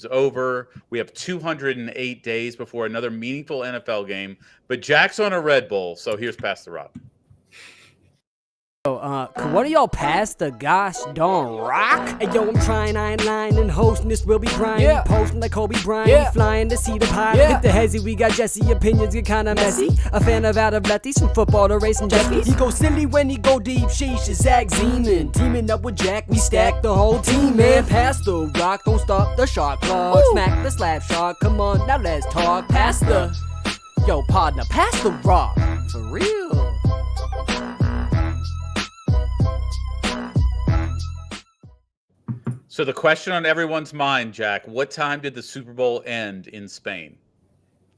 over. We have 208 days before another meaningful NFL game. But Jack's on a Red Bull, so here's Pastor Rob. Could one of y'all pass the gosh darn rock? Hey, yo, I'm trying, I ain't lying, and hosting this will be Brian. Yeah. Posting like Kobe Bryant, Yeah. flying to see the pie. Yeah. Hit the hezzy, we got Jesse, opinions get kinda messy. A fan of out of lefties, from football to racing jet skis. He go silly when he go deep, sheesh, is Zach Zeman. Teaming up with Jack, we stack the whole team, man. Pass the rock, don't stop the shot clock. Woo. Smack the slap shot, come on, now let's talk. Pass the, yo, partner, pass the rock, for real. So the question on everyone's mind, Jack, what time did the Super Bowl end in Spain?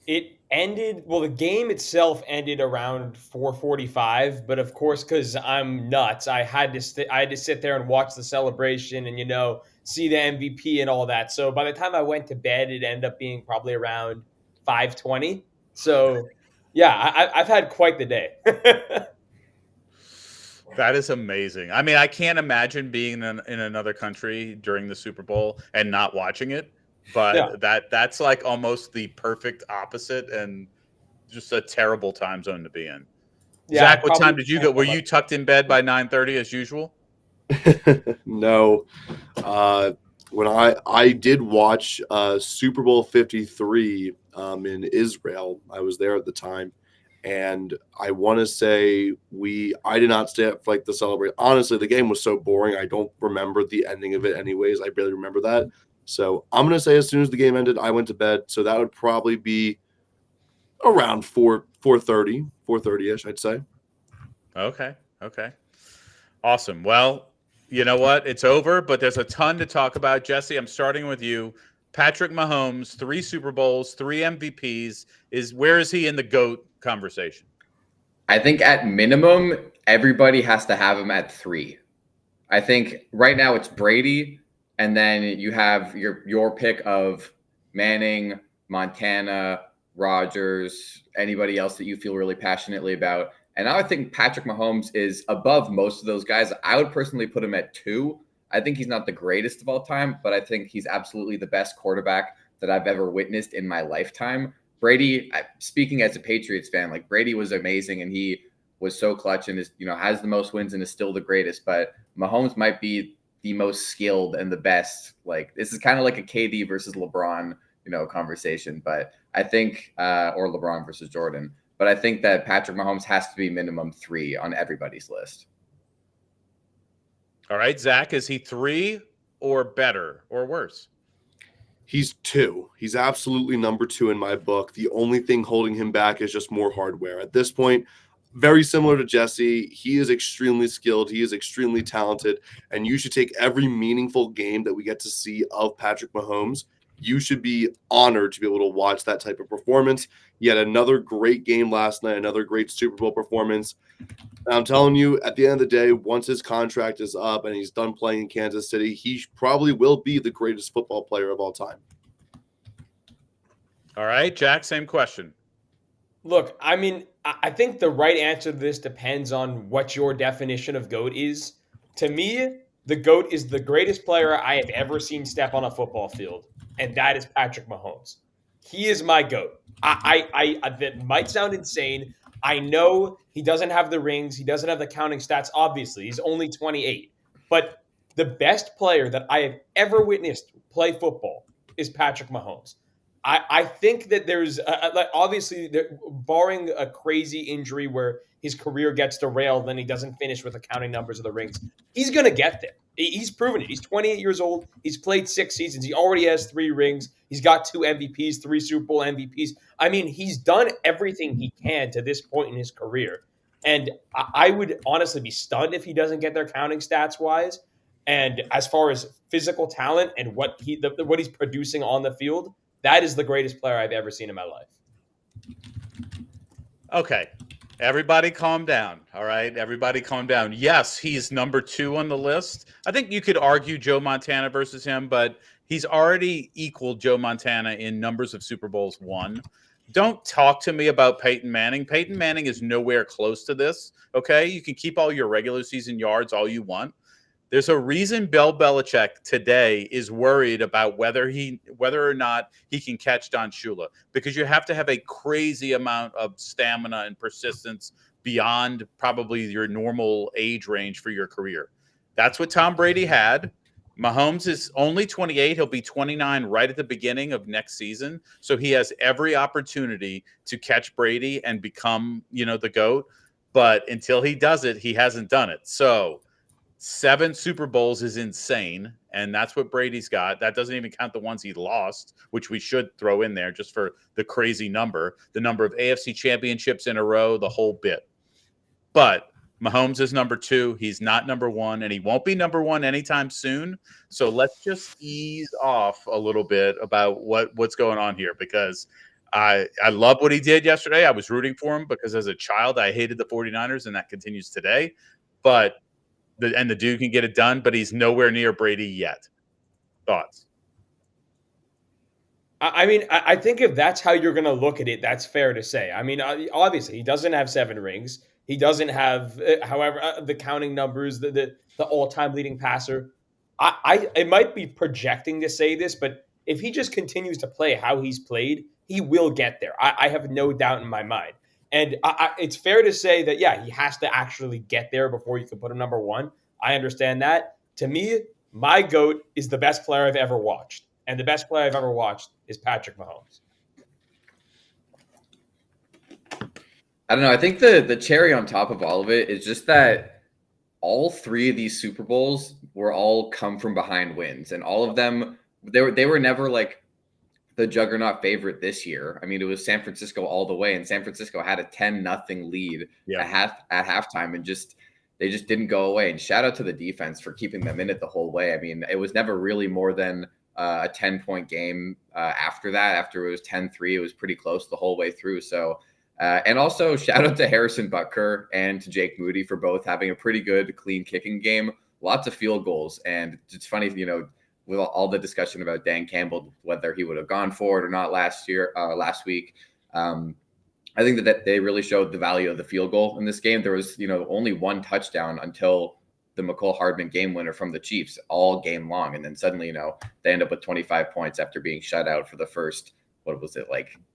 It ended, well, the game itself ended around 4:45, but of course, because I'm nuts, I had to sit there and watch the celebration and see the MVP and all that. So by the time I went to bed, it ended up being probably around 5:20. So yeah, I've had quite the day. That is amazing. I mean, I can't imagine being in another country during the Super Bowl and not watching it. But Yeah. that's like almost the perfect opposite and just a terrible time zone to be in. Yeah, Zach, what time probably did you go? Were you tucked in bed by 9:30 as usual? No. When I did watch Super Bowl 53 in Israel, I was there at the time, and I want to say I did not stay up for like the celebration. Honestly, the game was so boring. I don't remember the ending of it anyways. I barely remember that. So I'm gonna say as soon as the game ended, I went to bed. So that would probably be around 4:30ish, I'd say. Okay. Awesome. Well, you know what? It's over, but there's a ton to talk about. Jesse, I'm starting with you. Patrick Mahomes, 3 Super Bowls, 3 MVPs. Where is he in the GOAT conversation? I think at minimum, everybody has to have him at 3. I think right now it's Brady, and then you have your pick of Manning, Montana, Rodgers, anybody else that you feel really passionately about. And I would think Patrick Mahomes is above most of those guys. I would personally put him at 2. I think he's not the greatest of all time, but I think he's absolutely the best quarterback that I've ever witnessed in my lifetime. Brady, speaking as a Patriots fan, like Brady was amazing and he was so clutch and has the most wins and is still the greatest. But Mahomes might be the most skilled and the best. Like this is kind of like a KD versus LeBron, conversation. But I think, or LeBron versus Jordan. But I think that Patrick Mahomes has to be minimum 3 on everybody's list. All right, Zach, is he 3 or better or worse? He's 2. He's absolutely number 2 in my book. The only thing holding him back is just more hardware. At this point, very similar to Jesse, he is extremely skilled. He is extremely talented. And you should take every meaningful game that we get to see of Patrick Mahomes. You should be honored to be able to watch that type of performance. Yet another great game last night, another great Super Bowl performance. And I'm telling you, at the end of the day, once his contract is up and he's done playing in Kansas City, he probably will be the greatest football player of all time. All right, Jack, same question. Look, I mean, I think the right answer to this depends on what your definition of GOAT is. To me, the GOAT is the greatest player I have ever seen step on a football field, and that is Patrick Mahomes. He is my GOAT. That might sound insane. I know he doesn't have the rings. He doesn't have the counting stats, obviously. He's only 28. But the best player that I have ever witnessed play football is Patrick Mahomes. I think that there's obviously barring a crazy injury where his career gets derailed and he doesn't finish with the counting numbers of the rings, he's going to get there. He's proven it. He's 28 years old. He's played 6 seasons. He already has 3 rings. He's got 2 MVPs, 3 Super Bowl MVPs. I mean, he's done everything he can to this point in his career. And I would honestly be stunned if he doesn't get there counting stats wise. And as far as physical talent and what he's producing on the field, that is the greatest player I've ever seen in my life. Okay. Everybody calm down. All right. Everybody calm down. Yes, he's number 2 on the list. I think you could argue Joe Montana versus him, but he's already equaled Joe Montana in numbers of Super Bowls won. Don't talk to me about Peyton Manning. Peyton Manning is nowhere close to this. Okay. You can keep all your regular season yards all you want. There's a reason Bill Belichick today is worried about whether or not he can catch Don Shula, because you have to have a crazy amount of stamina and persistence beyond probably your normal age range for your career. That's what Tom Brady had. Mahomes is only 28. He'll be 29 right at the beginning of next season. So he has every opportunity to catch Brady and become, the GOAT. But until he does it, he hasn't done it. So 7 Super Bowls is insane. And that's what Brady's got. That doesn't even count the ones he lost, which we should throw in there just for the crazy number, the number of AFC championships in a row, the whole bit. But Mahomes is number 2. He's not number 1, and he won't be number 1 anytime soon. So let's just ease off a little bit about what's going on here, because I love what he did yesterday. I was rooting for him because as a child, I hated the 49ers, and that continues today. But the dude can get it done, but he's nowhere near Brady yet. Thoughts? I mean, I think if that's how you're going to look at it, that's fair to say. I mean, obviously, he doesn't have 7 rings. He doesn't have, however, the counting numbers, the all-time leading passer. It might be projecting to say this, but if he just continues to play how he's played, he will get there. I have no doubt in my mind. And it's fair to say that, yeah, he has to actually get there before you can put him number 1. I understand that. To me, my GOAT is the best player I've ever watched. And the best player I've ever watched is Patrick Mahomes. I don't know. I think the cherry on top of all of it is just that all 3 of these Super Bowls were all come from behind wins, and all of them they were never like the juggernaut favorite this year. I mean, it was San Francisco all the way, and San Francisco had a 10-0 lead at halftime, and they just didn't go away. And shout out to the defense for keeping them in it the whole way. I mean, it was never really more than a 10-point game after that. After it was 10-3, it was pretty close the whole way through. So. And also shout out to Harrison Butker and to Jake Moody for both having a pretty good, clean kicking game, lots of field goals. And it's funny, with all the discussion about Dan Campbell, whether he would have gone for it or not last week. I think that they really showed the value of the field goal in this game. There was, only 1 touchdown until the McCole Hardman game winner from the Chiefs all game long. And then suddenly, they end up with 25 points after being shut out for the first,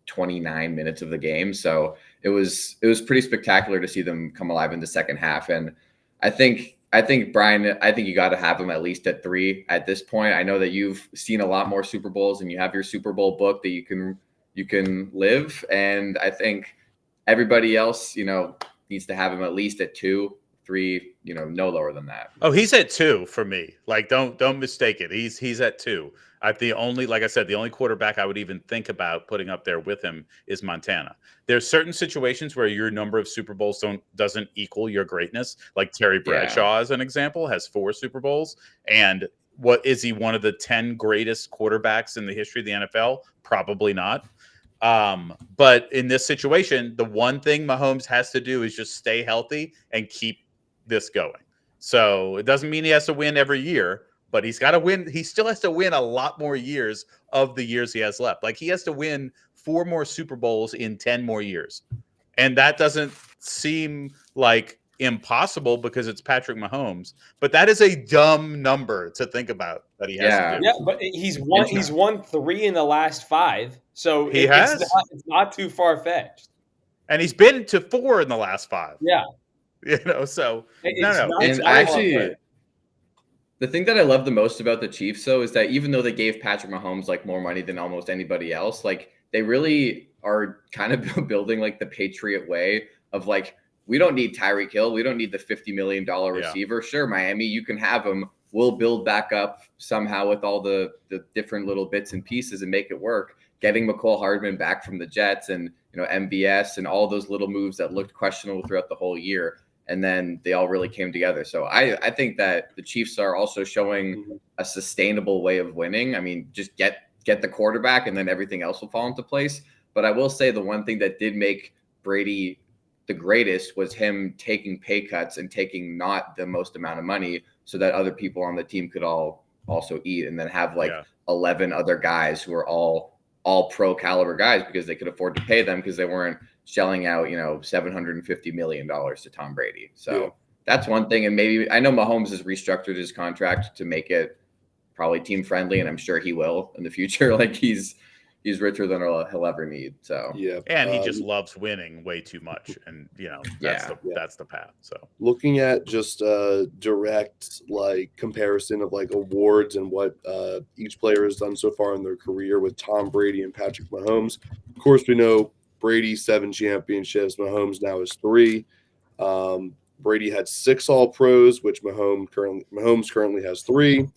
29 minutes of the game. So it was pretty spectacular to see them come alive in the second half. And I think Brian, you got to have them at least at 3 at this point. I know that you've seen a lot more Super Bowls and you have your Super Bowl book that you can live. And I think everybody else, needs to have him at least at 2, 3, no lower than that. Oh, he's at 2 for me. Like, don't mistake it. He's at 2. Like I said, the only quarterback I would even think about putting up there with him is Montana. There's certain situations where your number of Super Bowls doesn't equal your greatness. Like Terry Bradshaw, as an example, has 4 Super Bowls. And what is he, one of the 10 greatest quarterbacks in the history of the NFL? Probably not. But in this situation, the one thing Mahomes has to do is just stay healthy and keep this going. So it doesn't mean he has to win every year, but he's got to win. He still has to win a lot more years of the years he has left. Like, he has to win 4 more Super Bowls in 10 more years. And that doesn't seem like impossible because it's Patrick Mahomes, but that is a dumb number to think about that he has to do. Yeah, but he's won 3 in the last 5. So it's not too far-fetched. And he's been to 4 in the last 5. Yeah. So and actually, the thing that I love the most about the Chiefs, though, is that even though they gave Patrick Mahomes more money than almost anybody else, they really are kind of building the Patriot way of we don't need Tyreek Hill, we don't need the $50 million receiver. Yeah. Sure, Miami, you can have him. We'll build back up somehow with all the different little bits and pieces and make it work. Getting McCole Hardman back from the Jets and MVS and all those little moves that looked questionable throughout the whole year. And then they all really came together. So I think that the Chiefs are also showing a sustainable way of winning. I mean, just get the quarterback and then everything else will fall into place. But I will say the one thing that did make Brady the greatest was him taking pay cuts and taking not the most amount of money so that other people on the team could all also eat, and then have 11 other guys who are all pro caliber guys because they could afford to pay them because they weren't shelling out, $750 million to Tom Brady. So that's one thing. And maybe I know Mahomes has restructured his contract to make it probably team friendly, and I'm sure he will in the future. Like he's richer than he'll ever need. So Yeah, And he just loves winning way too much, and that's the path. So looking at just direct like comparison of like awards and what each player has done so far in their career with Tom Brady and Patrick Mahomes. Of course, we know Brady 7 championships. Mahomes now is 3. Brady had 6 All Pros, which Mahomes currently has 3.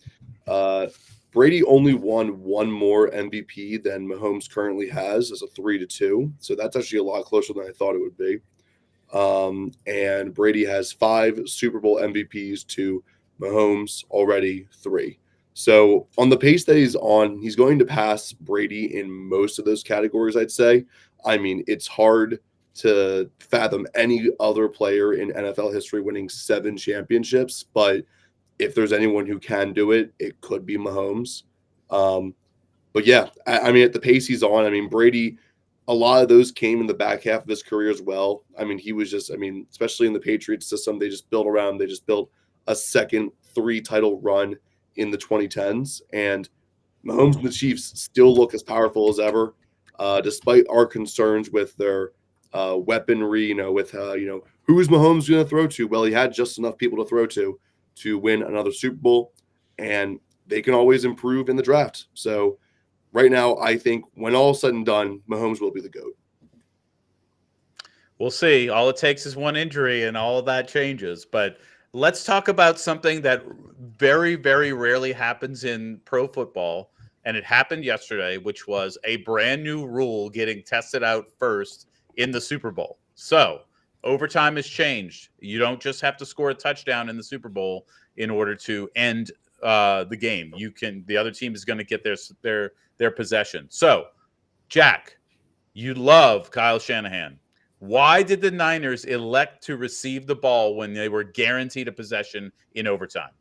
Brady only won 1 more MVP than Mahomes currently has, as a 3-2. So that's actually a lot closer than I thought it would be. And Brady has 5 Super Bowl MVPs to Mahomes already 3. So on the pace that he's on, he's going to pass Brady in most of those categories, I'd say. I mean, it's hard to fathom any other player in NFL history winning 7 championships, but if there's anyone who can do it, it could be Mahomes. But yeah, I mean, at the pace he's on, I mean, Brady, a lot of those came in the back half of his career as well. I mean, he was just, I mean, especially in the Patriots system, they just built a second 3-title run in the 2010s. And Mahomes and the Chiefs still look as powerful as ever, despite our concerns with their weaponry, who is Mahomes going to throw to? Well, he had just enough people to throw to win another Super Bowl, and they can always improve in the draft. So right now, I think when all is said and done, Mahomes will be the GOAT. we'll see. All it takes is one injury, and all of that changes. But let's talk about something that very, very rarely happens in pro football, and it happened yesterday, which was a brand new rule getting tested out first in the Super Bowl. So overtime has changed. You don't just have to score a touchdown in the Super Bowl in order to end the game. The other team is going to get their possession. So, Jack, you love Kyle Shanahan. Why did the Niners elect to receive the ball when they were guaranteed a possession in overtime?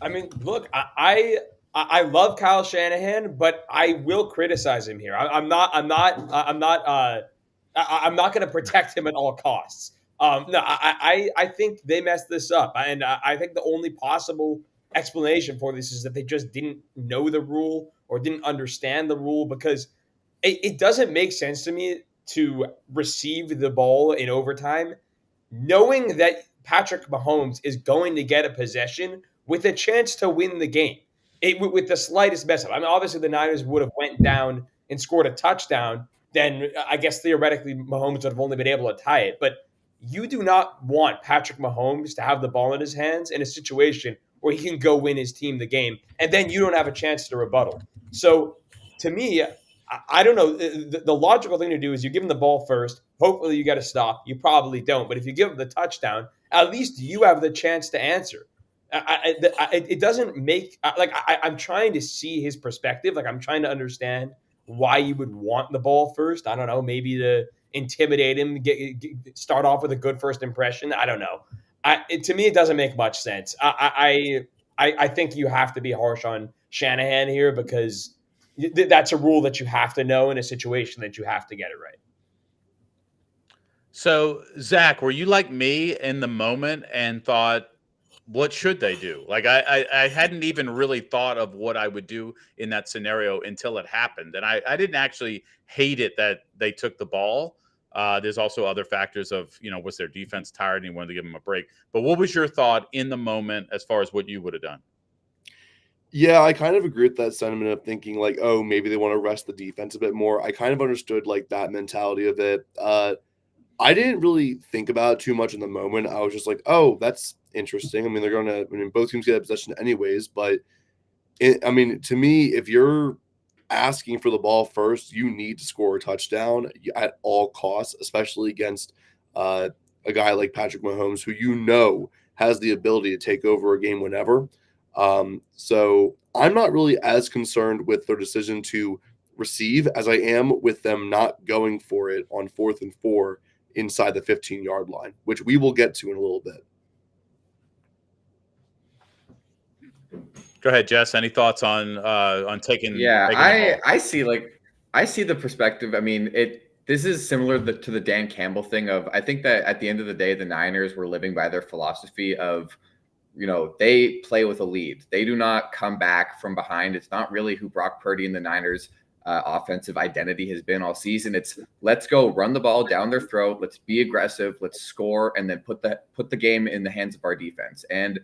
I mean, look, I love Kyle Shanahan, but I will criticize him here. I'm not going to protect him at all costs. No, I think they messed this up, and I think the only possible explanation for this is that they just didn't know the rule or didn't understand the rule, because it doesn't make sense to me to receive the ball in overtime knowing that Patrick Mahomes is going to get a possession with a chance to win the game. With the slightest mess up. I mean, obviously the Niners would have went down and scored a touchdown, then I guess theoretically Mahomes would have only been able to tie it. But you do not want Patrick Mahomes to have the ball in his hands in a situation where he can go win his team the game, and then you don't have a chance to rebuttal. So to me, I don't know. The logical thing to do is you give him the ball first. Hopefully you get a stop. You probably don't. But if you give him the touchdown, at least you have the chance to answer. It doesn't make I'm trying to see his perspective. Like, I'm trying to understand why you would want the ball first. I don't know, maybe to intimidate him, start off with a good first impression. I don't know. To me, it doesn't make much sense. I think you have to be harsh on Shanahan here, because that's a rule that you have to know in a situation that you have to get it right. So, Zach, were you like me in the moment and thought, what should they do? Like, I hadn't even really thought of what I would do in that scenario until it happened. And I didn't actually hate it that they took the ball. There's also other factors of, was their defense tired and you wanted to give them a break? But what was your thought in the moment as far as what you would have done? Yeah, I kind of agree with that sentiment of thinking like, oh, maybe they want to rest the defense a bit more. I kind of understood like that mentality of it. I didn't really think about it too much in the moment. I was just like, oh, that's interesting. I mean, both teams get a possession anyways, but to me, if you're asking for the ball first, you need to score a touchdown at all costs, especially against a guy like Patrick Mahomes, who has the ability to take over a game whenever. So I'm not really as concerned with their decision to receive as I am with them not going for it on 4th and 4 inside the 15-yard line, which we will get to in a little bit. Go ahead, Jess. Any thoughts on taking? Yeah, taking I see the perspective. I mean, This is similar to the Dan Campbell thing of, I think that at the end of the day, the Niners were living by their philosophy of, they play with a lead. They do not come back from behind. It's not really who Brock Purdy and the Niners offensive identity has been all season. It's let's go run the ball down their throat. Let's be aggressive. Let's score, and then put the game in the hands of our defense. And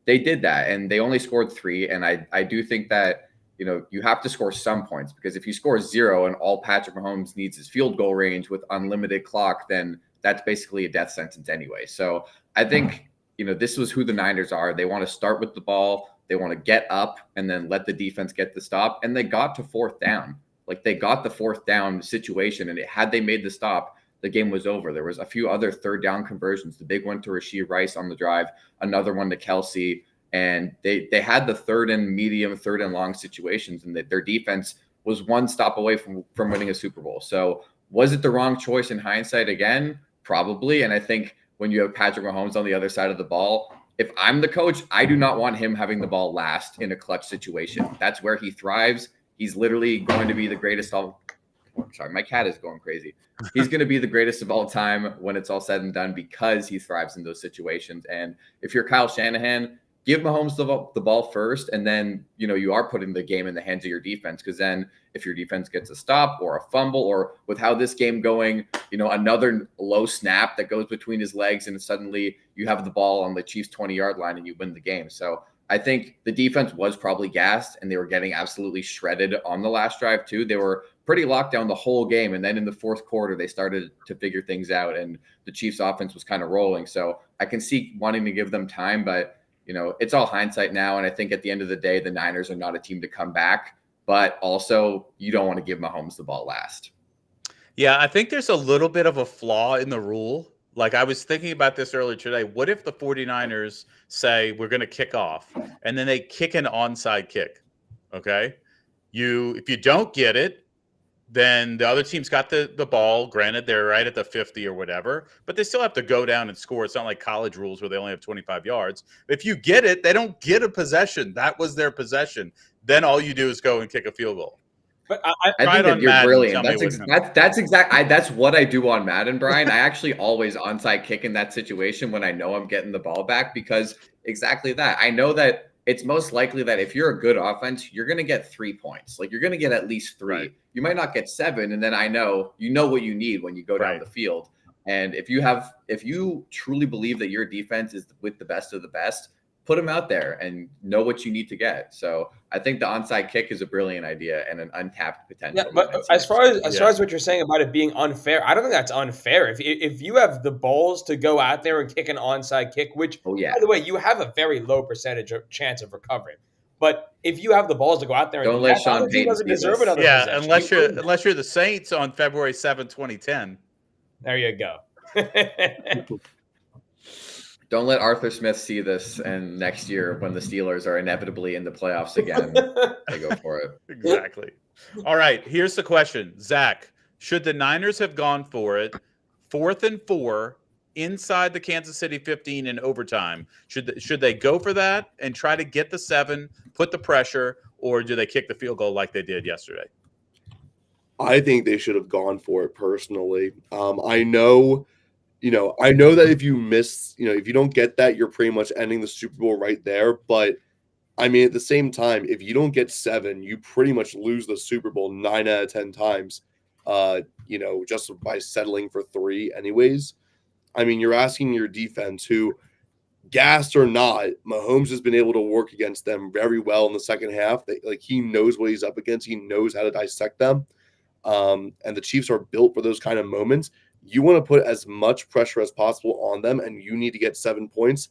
they did that, and they only scored 3. And I do think that, you have to score some points, because if you score 0 and all Patrick Mahomes needs is field goal range with unlimited clock, then that's basically a death sentence anyway. So I think, this was who the Niners are. They want to start with the ball. They want to get up and then let the defense get the stop. And they got to 4th down. Like, they got the 4th down situation, and had they made the stop, the game was over. There was a few other 3rd down conversions. The big one to Rashee Rice on the drive, another one to Kelsey. And they had the 3rd and medium, 3rd and long situations, and their defense was one stop away from winning a Super Bowl. So was it the wrong choice in hindsight? Again, probably. And I think when you have Patrick Mahomes on the other side of the ball, if I'm the coach, I do not want him having the ball last in a clutch situation. That's where he thrives. He's literally going to be the greatest sorry, my cat is going crazy. He's going to be the greatest of all time when it's all said and done, because he thrives in those situations. And if you're Kyle Shanahan, give Mahomes the ball first, and then, you are putting the game in the hands of your defense, because then if your defense gets a stop or a fumble, or with how this game going, another low snap that goes between his legs, and suddenly you have the ball on the Chiefs 20-yard line and you win the game. So I think the defense was probably gassed, and they were getting absolutely shredded on the last drive too. They were pretty locked down the whole game, and then in the 4th quarter, they started to figure things out, and the Chiefs offense was kind of rolling. So I can see wanting to give them time, but it's all hindsight now. And I think at the end of the day, the Niners are not a team to come back, but also you don't want to give Mahomes the ball last. Yeah, I think there's a little bit of a flaw in the rule. Like, I was thinking about this earlier today. What if the 49ers say we're going to kick off, and then they kick an onside kick? Okay. If you don't get it, then the other team's got the ball. Granted, they're right at the 50 or whatever, but they still have to go down and score. It's not like college rules where they only have 25 yards. If you get it, they don't get a possession. That was their possession. Then all you do is go and kick a field goal. But I think that you're Madden, brilliant. That's what I do on Madden, Brian. I actually always onside kick in that situation when I know I'm getting the ball back, because exactly that. I know that it's most likely that if you're a good offense, you're going to get 3 points. Like, you're going to get at least 3. Right. You might not get 7. And then I know, what you need when you go down the field. And if you truly believe that your defense is with the best of the best, put them out there and know what you need to get. So I think the onside kick is a brilliant idea and an untapped potential. Yeah, but as far as what you're saying about it being unfair, I don't think that's unfair. If you have the balls to go out there and kick an onside kick, which, by the way, you have a very low percentage of chance of recovering. But if you have the balls to go out there and don't let Sean Payton doesn't deserve another possession. unless you're the Saints on February 7, 2010. There you go. Don't let Arthur Smith see this, and next year when the Steelers are inevitably in the playoffs again, they go for it. Exactly. All right, here's the question. Zach, should the Niners have gone for it 4th and 4 inside the Kansas City 15 in overtime? Should they go for that and try to get the 7, put the pressure, or do they kick the field goal like they did yesterday? I think they should have gone for it personally. I know that if you miss, if you don't get that, you're pretty much ending the Super Bowl right there. But I mean, at the same time, if you don't get 7, you pretty much lose the Super Bowl 9 out of 10 times, just by settling for 3 anyways. I mean, you're asking your defense, who, gassed or not, Mahomes has been able to work against them very well in the second half. He knows what he's up against. He knows how to dissect them. And the Chiefs are built for those kind of moments. You want to put as much pressure as possible on them, and you need to get 7 points.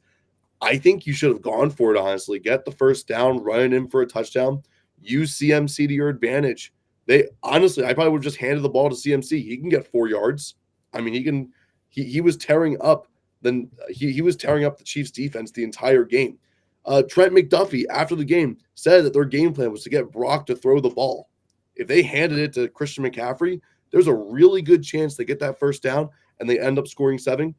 I think you should have gone for it, honestly. Get the first down, run it in for a touchdown. Use CMC to your advantage. I probably would have just handed the ball to CMC. He can get 4 yards. I mean, he was tearing up he was tearing up the Chiefs defense the entire game. Trent McDuffie, after the game, said that their game plan was to get Brock to throw the ball. If they handed it to Christian McCaffrey, there's a really good chance they get that first down and they end up scoring 7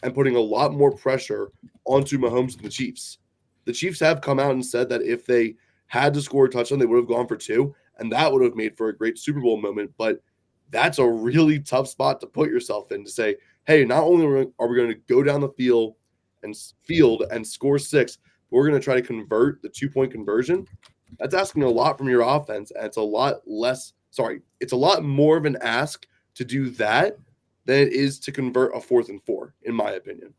and putting a lot more pressure onto Mahomes and the Chiefs. The Chiefs have come out and said that if they had to score a touchdown, they would have gone for 2, and that would have made for a great Super Bowl moment. But that's a really tough spot to put yourself in, to say, hey, not only are we going to go down the field and score 6, but we're going to try to convert the 2-point conversion. That's asking a lot from your offense, and it's a lot more of an ask to do that than it is to convert a 4th and 4, in my opinion.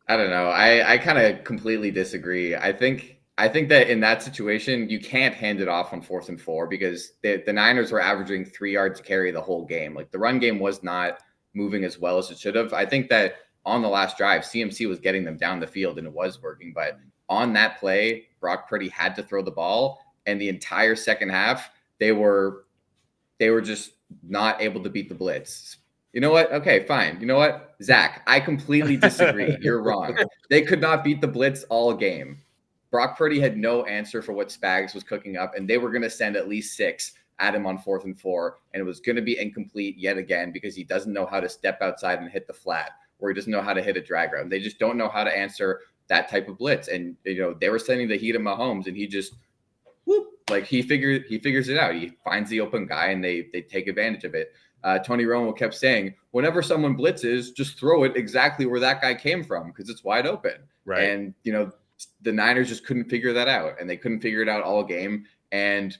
I don't know. I kind of completely disagree. I think that in that situation, you can't hand it off on 4th and 4 because the Niners were averaging 3 yards to carry the whole game. Like, the run game was not moving as well as it should have. I think that on the last drive, CMC was getting them down the field and it was working. But on that play, Brock Purdy had to throw the ball, and the entire second half, they were just not able to beat the blitz. You know what? Okay, fine. You know what? Zach, I completely disagree. You're wrong. They could not beat the blitz all game. Brock Purdy had no answer for what Spags was cooking up, and they were going to send at least 6 at him on 4th and 4, and it was going to be incomplete yet again because he doesn't know how to step outside and hit the flat, or he doesn't know how to hit a drag route. They just don't know how to answer that type of blitz. And, you know, they were sending the heat of Mahomes, and he just, he figures it out. He finds the open guy, and they take advantage of it. Tony Romo kept saying, whenever someone blitzes, just throw it exactly where that guy came from because it's wide open. Right. And, you know, the Niners just couldn't figure that out, and they couldn't figure it out all game. And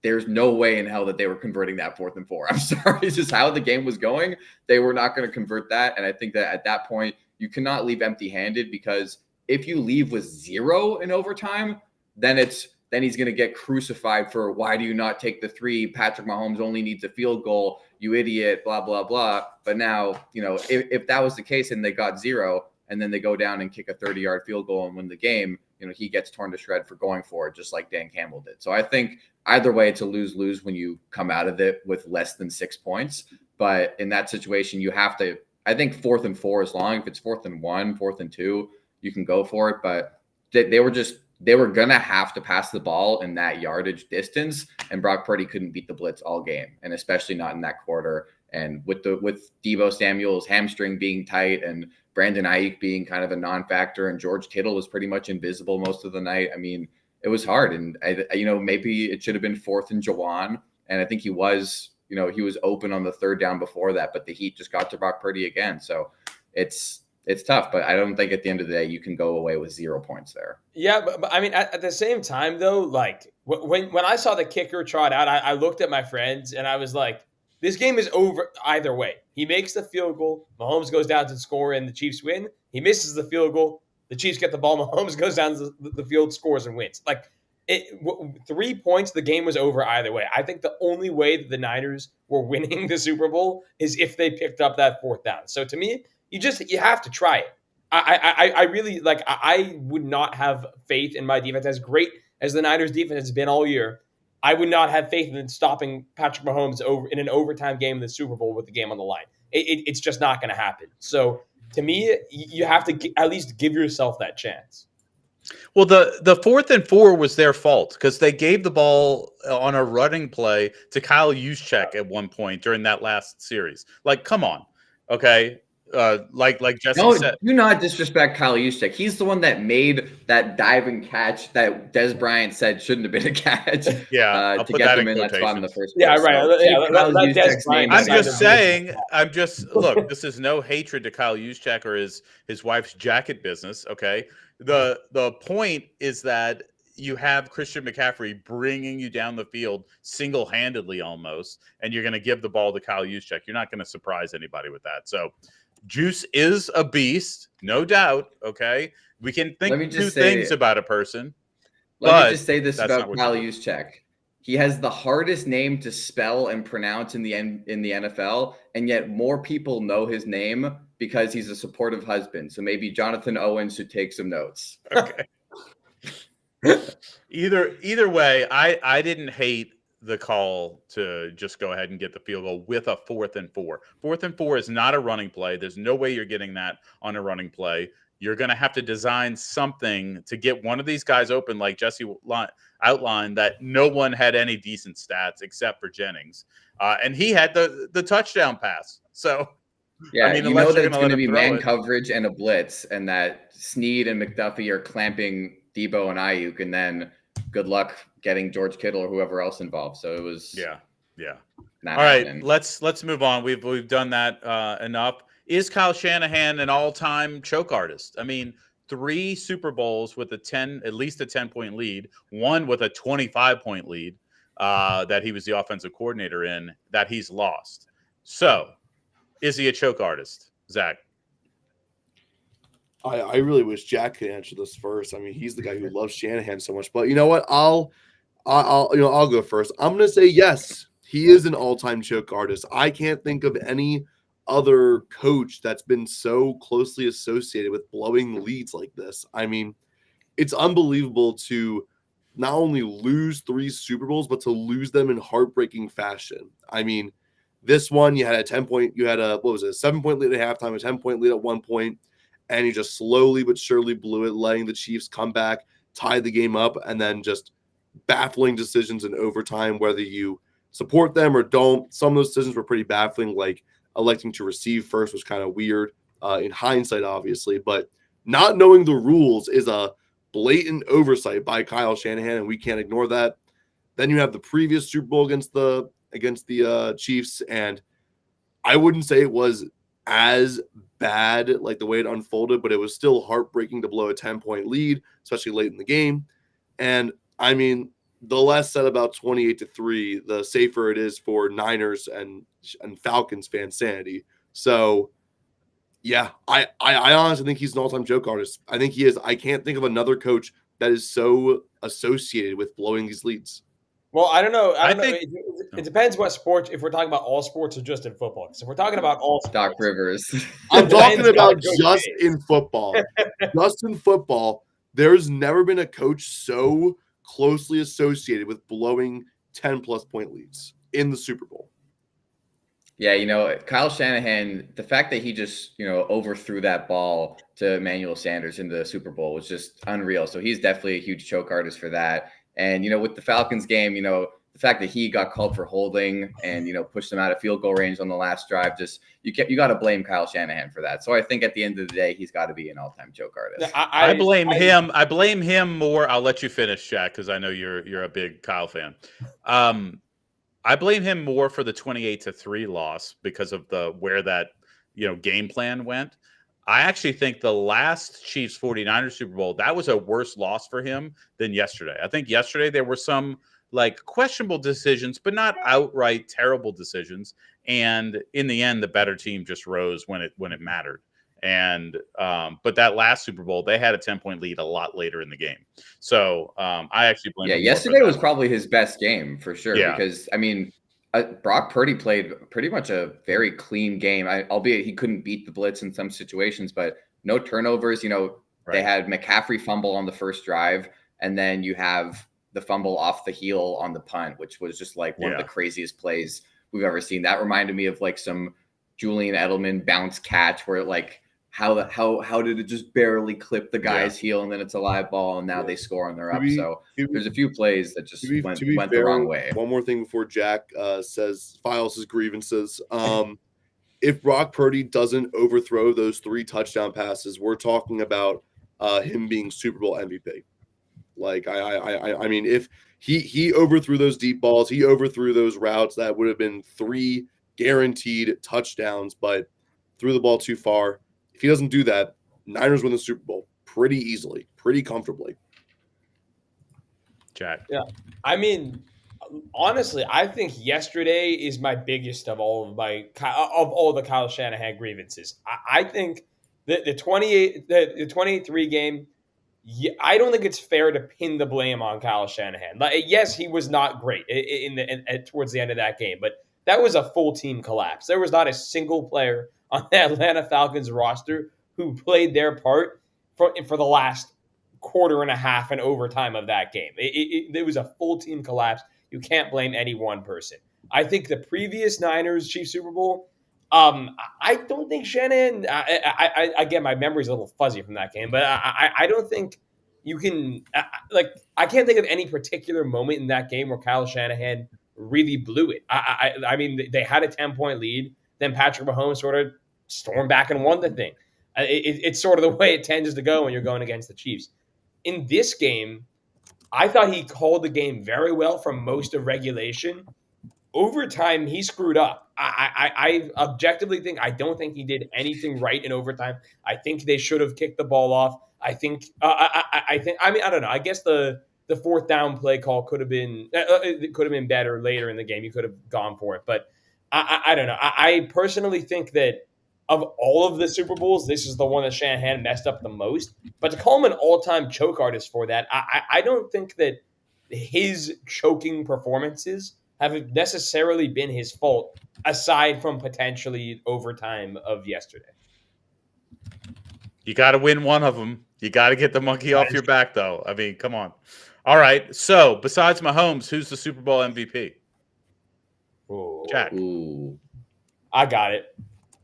there's no way in hell that they were converting that 4th and 4. I'm sorry. It's just how the game was going. They were not going to convert that. And I think that at that point, you cannot leave empty-handed, because if you leave with 0 in overtime, then he's going to get crucified for, why do you not take the 3? Patrick Mahomes only needs a field goal, you idiot, blah, blah, blah. But now, you know, if that was the case and they got 0 and then they go down and kick a 30-yard field goal and win the game, you know, he gets torn to shred for going for it, just like Dan Campbell did. So I think either way, it's a lose-lose when you come out of it with less than 6 points. But in that situation, you have to, I think 4th and 4 is long. If it's 4th and 1, 4th and 2, you can go for it. But they were going to have to pass the ball in that yardage distance, and Brock Purdy couldn't beat the blitz all game, and especially not in that quarter. And with Deebo Samuel's hamstring being tight and Brandon Ayuk being kind of a non-factor, and George Kittle was pretty much invisible most of the night. I mean, it was hard. And maybe it should have been 4th and Jawan. And I think he was open on the 3rd down before that, but the heat just got to Brock Purdy again. So it's tough, but I don't think at the end of the day you can go away with 0 points there. Yeah, but I mean, at the same time, though, like when I saw the kicker trot out, I looked at my friends and I was like, this game is over either way. He makes the field goal, Mahomes goes down to score, and the Chiefs win. He misses the field goal, the Chiefs get the ball, Mahomes goes down to the field, scores, and wins. Like, 3 points, the game was over either way. I think the only way that the Niners were winning the Super Bowl is if they picked up that 4th down. So to me, you have to try it. I really, like, I would not have faith in my defense. As great as the Niners defense has been all year, I would not have faith in stopping Patrick Mahomes in an overtime game in the Super Bowl with the game on the line. It's just not going to happen. So to me, you have to at least give yourself that chance. Well, the 4th and 4 was their fault because they gave the ball on a running play to Kyle Juszczyk at one point during that last series. Like, come on. Okay. Like Jesse said. Do not disrespect Kyle Juszczyk. He's the one that made that diving catch that Des Bryant said shouldn't have been a catch. Yeah, to get them in that spot in the first place. Yeah, right. I'm just saying. Look. This is no hatred to Kyle Juszczyk or his wife's jacket business. Okay. The point is that you have Christian McCaffrey bringing you down the field single-handedly almost, and you're going to give the ball to Kyle Juszczyk. You're not going to surprise anybody with that. So Juice is a beast, no doubt. Okay. We can think two things about a person. Let me just say this about Kyle Juszczyk. He has the hardest name to spell and pronounce in the NFL, and yet more people know his name because he's a supportive husband. So maybe Jonathan Owens should take some notes. Okay. Either way, I didn't hate the call to just go ahead and get the field goal with a 4th and 4. 4th and 4 is not a running play. There's no way you're getting that on a running play. You're going to have to design something to get one of these guys open, like Jesse outlined, that no one had any decent stats except for Jennings. And he had the touchdown pass. So, yeah, I mean, you know that it's going to be man coverage and a blitz, and that Snead and McDuffie are clamping Deebo and Ayuk, and then good luck getting George Kittle or whoever else involved. So it was Yeah. Not All right, happening. let's move on. We've done that enough. Is Kyle Shanahan an all-time choke artist? I mean, 3 Super Bowls with at least a 10-point lead, one with a 25-point lead that he was the offensive coordinator in that he's lost. So, is he a choke artist, Zach? I really wish Jack could answer this first. I mean, he's the guy who loves Shanahan so much. But you know what? I'll go first. I'm gonna say yes. He is an all-time choke artist. I can't think of any other coach that's been so closely associated with blowing leads like this. I mean, it's unbelievable to not only lose 3 Super Bowls, but to lose them in heartbreaking fashion. I mean, this one you had a 10-point, you had a 7-point lead at halftime, a 10-point lead at one point, and you just slowly but surely blew it, letting the Chiefs come back, tie the game up, and then just baffling decisions in overtime, whether you support them or don't. Some of those decisions were pretty baffling, like electing to receive first was kind of weird in hindsight, obviously, but not knowing the rules is a blatant oversight by Kyle Shanahan, and we can't ignore that. Then you have the previous Super Bowl against the Chiefs, and I wouldn't say it was as bad like the way it unfolded, but it was still heartbreaking to blow a 10-point lead, especially late in the game. And I mean, the less said about 28-3, the safer it is for Niners and Falcons fan sanity. So, yeah, I honestly think he's an all-time joke artist. I think he is. I can't think of another coach that is so associated with blowing these leads. Well, I don't know. I don't know. think- It depends what sports. If we're talking about all sports or just in football. Because if we're talking about all sports, Doc Rivers. I'm talking Depends about on coach just is. in football. Just in football, there's never been a coach so closely associated with blowing 10-plus point leads in the Super Bowl. Yeah, Kyle Shanahan, the fact that he just, overthrew that ball to Emmanuel Sanders in the Super Bowl was just unreal. So he's definitely a huge choke artist for that. And, with the Falcons game, the fact that he got called for holding and, pushed them out of field goal range on the last drive, just you got to blame Kyle Shanahan for that. So I think at the end of the day, he's got to be an all-time choke artist. I blame him. I blame him more. I'll let you finish, Jack, because I know you're a big Kyle fan. I blame him more for the 28-3 loss because of where that game plan went. I actually think the last Chiefs 49ers Super Bowl, that was a worse loss for him than yesterday. I think yesterday there were some questionable decisions, but not outright terrible decisions. And in the end, the better team just rose when it mattered. And but that last Super Bowl, they had a 10-point lead a lot later in the game. So I actually blame. Yeah, him yesterday was probably his best game for sure. Yeah. Because I mean, Brock Purdy played pretty much a very clean game. Albeit he couldn't beat the blitz in some situations, but no turnovers. They had McCaffrey fumble on the first drive, and then you have the fumble off the heel on the punt, which was just one of the craziest plays we've ever seen. That reminded me of some Julian Edelman bounce catch where how did it just barely clip the guy's heel and then it's a live ball and now they score and they're up. So there's a few plays that just went the wrong way. One more thing before Jack files his grievances. If Brock Purdy doesn't overthrow those 3 touchdown passes, we're talking about him being Super Bowl MVP. I mean, if he overthrew those deep balls, he overthrew those routes, that would have been 3 guaranteed touchdowns, but threw the ball too far. If he doesn't do that, Niners win the Super Bowl pretty easily, pretty comfortably. Jack. Yeah. I mean, honestly, I think yesterday is my biggest of all the Kyle Shanahan grievances. I think that the 28-3 game, I don't think it's fair to pin the blame on Kyle Shanahan. Yes, he was not great towards the end of that game, but that was a full team collapse. There was not a single player on the Atlanta Falcons roster who played their part for the last quarter and a half and overtime of that game. It was a full team collapse. You can't blame any one person. I think the previous Niners Chiefs Super Bowl, I don't think Shanahan. Again, my memory's a little fuzzy from that game, but I don't think you can. I can't think of any particular moment in that game where Kyle Shanahan really blew it. I mean, they had a 10-point lead. Then Patrick Mahomes sort of stormed back and won the thing. It's sort of the way it tends to go when you're going against the Chiefs. In this game, I thought he called the game very well for most of regulation. overtime, he screwed up. I objectively think I don't think he did anything right in overtime. I think they should have kicked the ball off. I think I think I mean I don't know. I guess the fourth down play call could have been it could have been better later in the game. You could have gone for it, but I don't know. I personally think that of all of the Super Bowls, this is the one that Shanahan messed up the most. But to call him an all-time choke artist for that, I don't think that his choking performances have necessarily been his fault, aside from potentially overtime of yesterday. You got to win one of them. You got to get the monkey off your back, though. I mean, come on. All right. So, besides Mahomes, who's the Super Bowl MVP? Ooh. Jack. Ooh. I got it.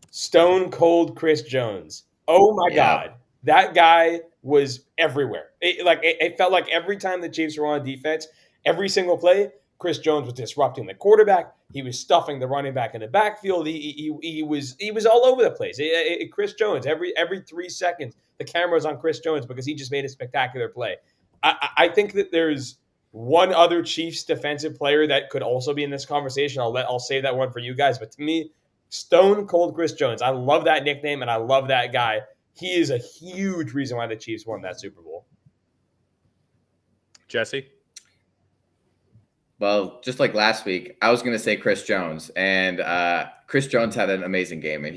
Stone Cold Chris Jones. Oh my Yeah. God. That guy was everywhere. It felt like every time the Chiefs were on defense, every single play, Chris Jones was disrupting the quarterback. He was stuffing the running back in the backfield. He was all over the place. Chris Jones, every 3 seconds, the camera's on Chris Jones because he just made a spectacular play. I think that there's one other Chiefs defensive player that could also be in this conversation. I'll save that one for you guys. But to me, Stone Cold Chris Jones. I love that nickname and I love that guy. He is a huge reason why the Chiefs won that Super Bowl. Jesse? Well, just like last week, I was going to say Chris Jones, and Chris Jones had an amazing game, and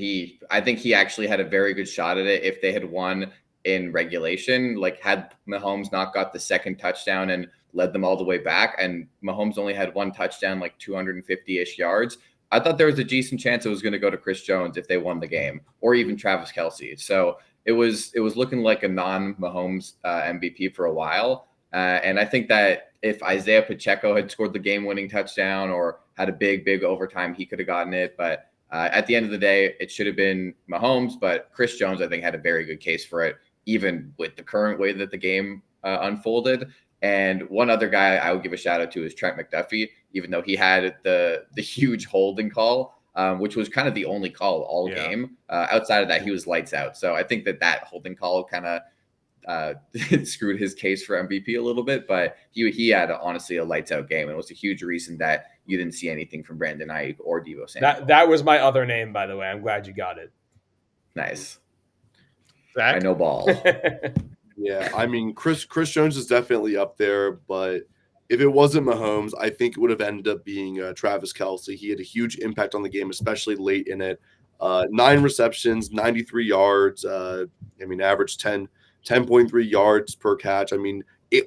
I think he actually had a very good shot at it if they had won in regulation. Like, had Mahomes not got the second touchdown and led them all the way back, and Mahomes only had one touchdown, like 250-ish yards, I thought there was a decent chance it was going to go to Chris Jones if they won the game, or even Travis Kelce. So it was looking like a non-Mahomes MVP for a while. And I think that if Isaiah Pacheco had scored the game-winning touchdown or had a big overtime, he could have gotten it. But at the end of the day, it should have been Mahomes. But Chris Jones, I think, had a very good case for it, even with the current way that the game unfolded. And one other guy I would give a shout out to is Trent McDuffie, even though he had the huge holding call, which was kind of the only call all game. Outside of that, he was lights out. So I think that holding call kind of screwed his case for MVP a little bit, but he had honestly a lights out game, and it was a huge reason that you didn't see anything from Brandon Ayuk or Deebo Samuel. That was my other name, by the way. I'm glad you got it. Nice. Zach? I know ball. Yeah, I mean, Chris Jones is definitely up there, but if it wasn't Mahomes, I think it would have ended up being Travis Kelce. He had a huge impact on the game, especially late in it. 9 receptions, 93 yards. Average 10.3 yards per catch. I mean, 8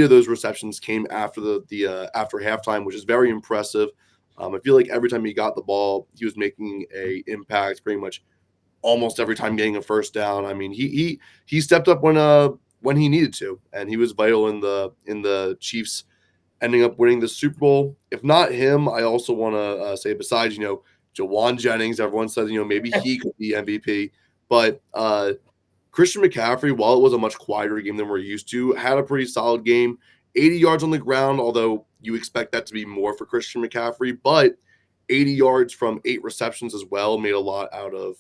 of those receptions came after the after halftime, which is very impressive. I feel like every time he got the ball, he was making a impact pretty much almost every time, getting a first down. I mean, he stepped up when he needed to, and he was vital in the Chiefs ending up winning the Super Bowl. If not him, I also want to say, besides Jawan Jennings, everyone says maybe he could be MVP, but Christian McCaffrey, while it was a much quieter game than we're used to, had a pretty solid game. 80 yards on the ground, although you expect that to be more for Christian McCaffrey, but 80 yards from 8 receptions as well, made a lot out of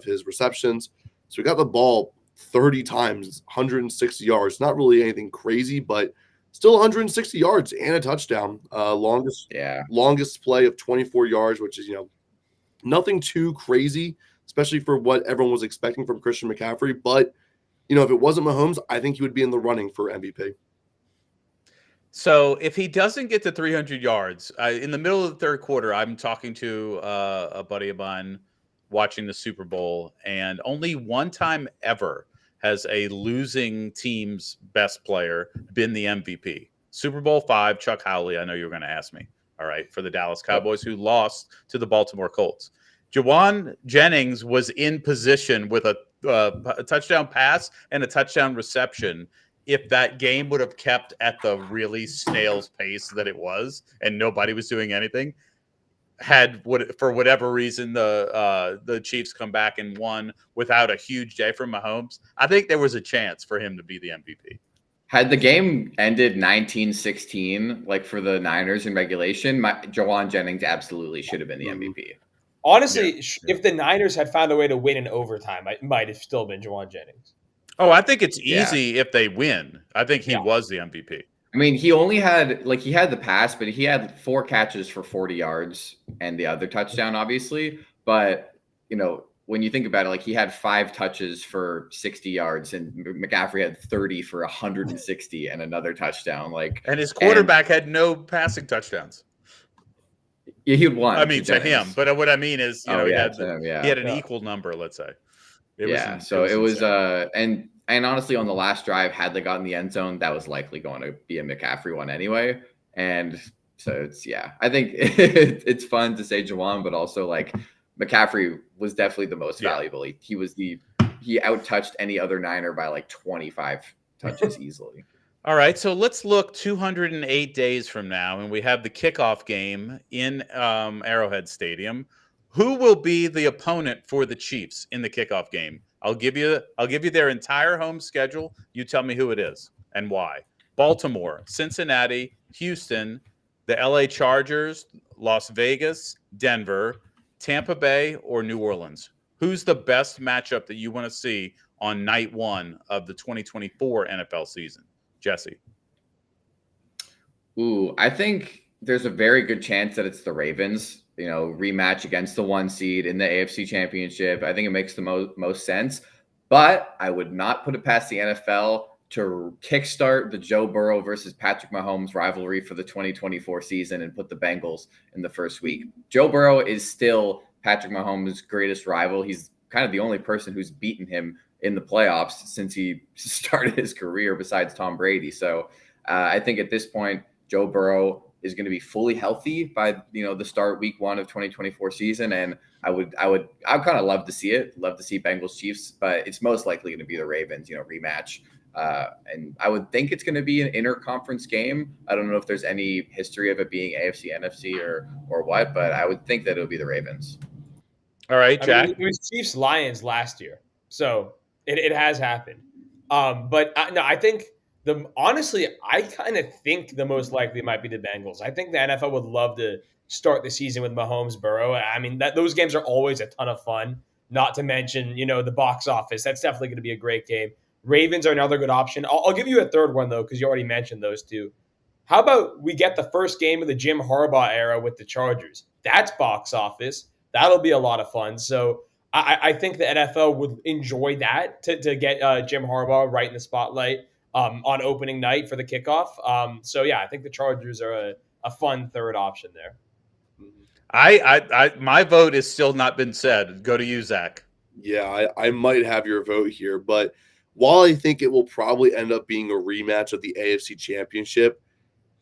his receptions. So we got the ball 30 times, 160 yards. Not really anything crazy, but still 160 yards and a touchdown. Longest play of 24 yards, which is nothing too crazy, especially for what everyone was expecting from Christian McCaffrey. But if it wasn't Mahomes, I think he would be in the running for MVP. So if he doesn't get to 300 yards, in the middle of the third quarter, I'm talking to a buddy of mine watching the Super Bowl, and only one time ever has a losing team's best player been the MVP. Super Bowl 5, Chuck Howley, I know you were going to ask me, all right, for the Dallas Cowboys, who lost to the Baltimore Colts. Jawan Jennings was in position with a touchdown pass and a touchdown reception if that game would have kept at the really snail's pace that it was and nobody was doing anything. For whatever reason the Chiefs come back and won without a huge day from Mahomes, I think there was a chance for him to be the MVP. Had the game ended 19-16, like for the Niners in regulation, Jawan Jennings absolutely should have been the MVP. Honestly, if the Niners had found a way to win in overtime, it might have still been Jawan Jennings. Oh, I think it's easy if they win. I think he was the MVP. I mean, he only had he had the pass, but he had 4 catches for 40 yards and the other touchdown, obviously. But when you think about it, he had 5 touches for 60 yards, and McCaffrey had 30 for 160 and another touchdown. And his quarterback had no passing touchdowns. Yeah, he had one. I mean, to him, but what I mean is, he had an equal number. Let's say. It was and honestly, on the last drive, had they gotten the end zone, that was likely going to be a McCaffrey one anyway. And so I think it's fun to say Juwan, but also McCaffrey was definitely the most valuable. He out-touched any other Niner by 25 touches easily. All right, so let's look 208 days from now, and we have the kickoff game in Arrowhead Stadium. Who will be the opponent for the Chiefs in the kickoff game? I'll give you their entire home schedule. You tell me who it is and why. Baltimore, Cincinnati, Houston, the LA Chargers, Las Vegas, Denver, Tampa Bay, or New Orleans. Who's the best matchup that you want to see on night 1 of the 2024 NFL season? Jesse. Ooh, I think there's a very good chance that it's the Ravens. Rematch against the 1 seed in the AFC Championship. I think it makes the most sense. But I would not put it past the NFL to kickstart the Joe Burrow versus Patrick Mahomes rivalry for the 2024 season and put the Bengals in the first week. Joe Burrow is still Patrick Mahomes' greatest rival. He's kind of the only person who's beaten him in the playoffs since he started his career besides Tom Brady. So I think at this point, Joe Burrow is going to be fully healthy by the start week 1 of 2024 season, and I'd kind of love to see it. Love to see Bengals Chiefs, but it's most likely going to be the Ravens, rematch. And I would think it's going to be an interconference game. I don't know if there's any history of it being AFC, NFC, or what, but I would think that it'll be the Ravens. All right, Jack. It was Chiefs Lions last year, so it has happened. But I think. Honestly, I kind of think the most likely might be the Bengals. I think the NFL would love to start the season with Mahomes Burrow. I mean, those games are always a ton of fun. Not to mention, the box office. That's definitely going to be a great game. Ravens are another good option. I'll give you a third one though, because you already mentioned those two. How about we get the first game of the Jim Harbaugh era with the Chargers? That's box office. That'll be a lot of fun. So I think the NFL would enjoy that to get Jim Harbaugh right in the spotlight. On opening night for the kickoff. I think the Chargers are a fun third option there. My vote has still not been said. Go to you, Zach. Yeah, I might have your vote here, but while I think it will probably end up being a rematch of the AFC Championship,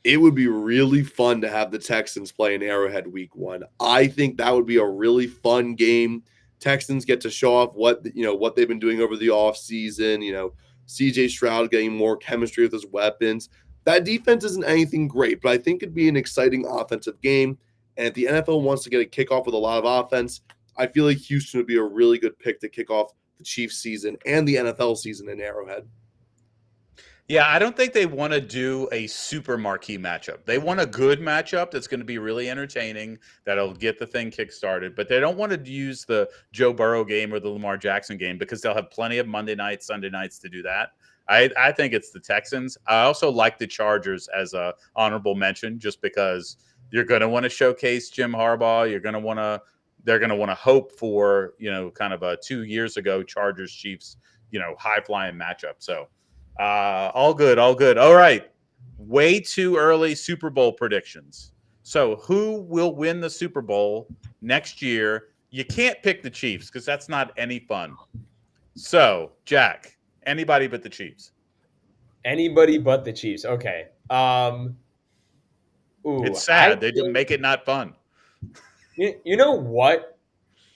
it would be really fun to have the Texans play in Arrowhead week 1. I think that would be a really fun game. Texans get to show off what they've been doing over the offseason, CJ Stroud getting more chemistry with his weapons. That defense isn't anything great, but I think it'd be an exciting offensive game. And if the NFL wants to get a kickoff with a lot of offense, I feel like Houston would be a really good pick to kick off the Chiefs season and the NFL season in Arrowhead. Yeah, I don't think they want to do a super marquee matchup. They want a good matchup that's going to be really entertaining, that'll get the thing kickstarted. But they don't want to use the Joe Burrow game or the Lamar Jackson game because they'll have plenty of Monday nights, Sunday nights to do that. I think it's the Texans. I also like the Chargers as a honorable mention just because you're going to want to showcase Jim Harbaugh. They're going to want to hope for, kind of a 2 years ago Chargers Chiefs, high flying matchup. So all good. All right. Way too early Super Bowl predictions. So who will win the Super Bowl next year? You can't pick the Chiefs because that's not any fun. So, Jack, anybody but the Chiefs. Anybody but the Chiefs. Okay. It's sad. They didn't make it not fun. You know what?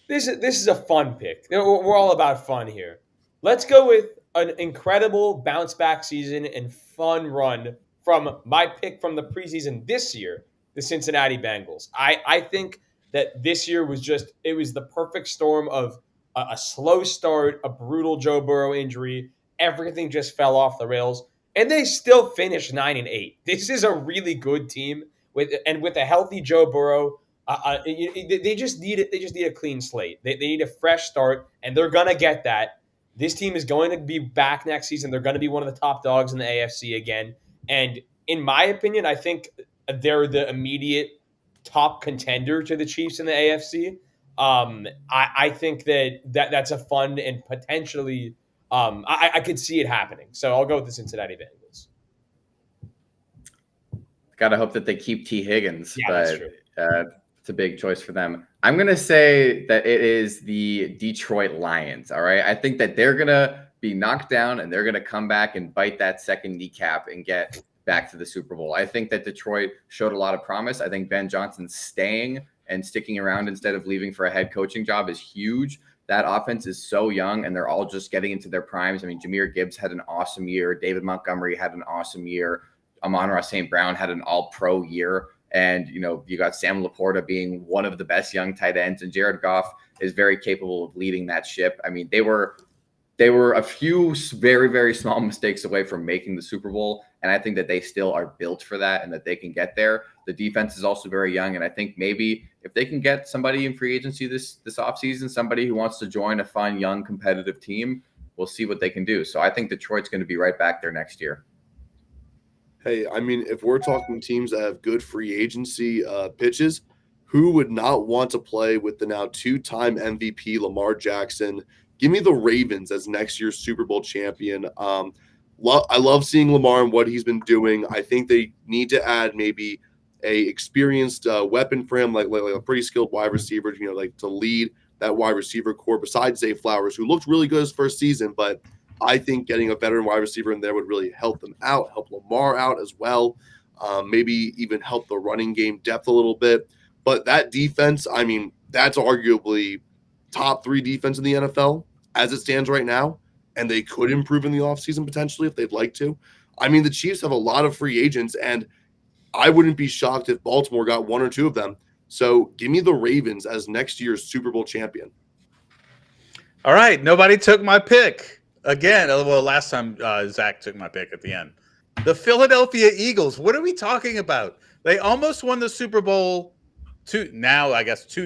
This is a fun pick. We're all about fun here. Let's go with an incredible bounce back season and fun run from my pick from the preseason this year, the Cincinnati Bengals. I think that this year was the perfect storm of a slow start, a brutal Joe Burrow injury. Everything just fell off the rails, and they still finished 9-8. This is a really good team with a healthy Joe Burrow. They just need it. They just need a clean slate. They need a fresh start, and they're gonna get that. This team is going to be back next season. They're going to be one of the top dogs in the AFC again. And in my opinion, I think they're the immediate top contender to the Chiefs in the AFC. I think that's a fun and potentially I could see it happening. So I'll go with the Cincinnati Bengals. Gotta hope that they keep T. Higgins, Yeah, that's true. it's a big choice for them. I'm gonna say that it is the Detroit Lions. All right, I think that they're gonna be knocked down and they're gonna come back and bite that second kneecap and get back to the Super Bowl. I think that Detroit showed a lot of promise. I think Ben Johnson staying and sticking around instead of leaving for a head coaching job is huge. That offense is so young and they're all just getting into their primes. I mean, Jahmyr Gibbs had an awesome year. David Montgomery had an awesome year. Amon-Ra St. Brown had an all-pro year. And, you got Sam Laporta being one of the best young tight ends. And Jared Goff is very capable of leading that ship. I mean, they were a few very, very small mistakes away from making the Super Bowl. And I think that they still are built for that and that they can get there. The defense is also very young. And I think maybe if they can get somebody in free agency this offseason, somebody who wants to join a fun, young, competitive team, we'll see what they can do. So I think Detroit's going to be right back there next year. Hey, I mean, if we're talking teams that have good free agency pitches, who would not want to play with the now two-time MVP Lamar Jackson? Give me the Ravens as next year's Super Bowl champion. I love seeing Lamar and what he's been doing. I think they need to add maybe a experienced weapon for him, like a pretty skilled wide receiver, to lead that wide receiver core besides Zay Flowers, who looked really good his first season, but I think getting a veteran wide receiver in there would really help them out, help Lamar out as well, maybe even help the running game depth a little bit. But that defense, I mean, that's arguably top 3 defense in the NFL as it stands right now, and they could improve in the offseason potentially if they'd like to. I mean, the Chiefs have a lot of free agents, and I wouldn't be shocked if Baltimore got 1 or 2 of them. So give me the Ravens as next year's Super Bowl champion. All right. Nobody took my pick. Again, well, last time Zach took my pick at the end. The Philadelphia Eagles. What are we talking about? They almost won the Super Bowl 2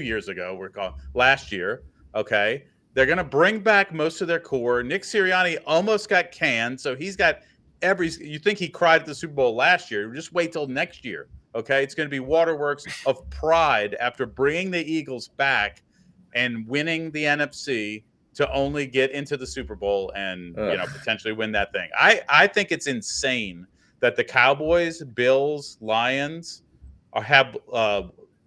years ago. Last year. Okay. They're going to bring back most of their core. Nick Sirianni almost got canned. So he's got you think he cried at the Super Bowl last year. Just wait till next year. Okay. It's going to be waterworks of pride after bringing the Eagles back and winning the NFC to only get into the Super Bowl and potentially win that thing. I think it's insane that the Cowboys, Bills, Lions have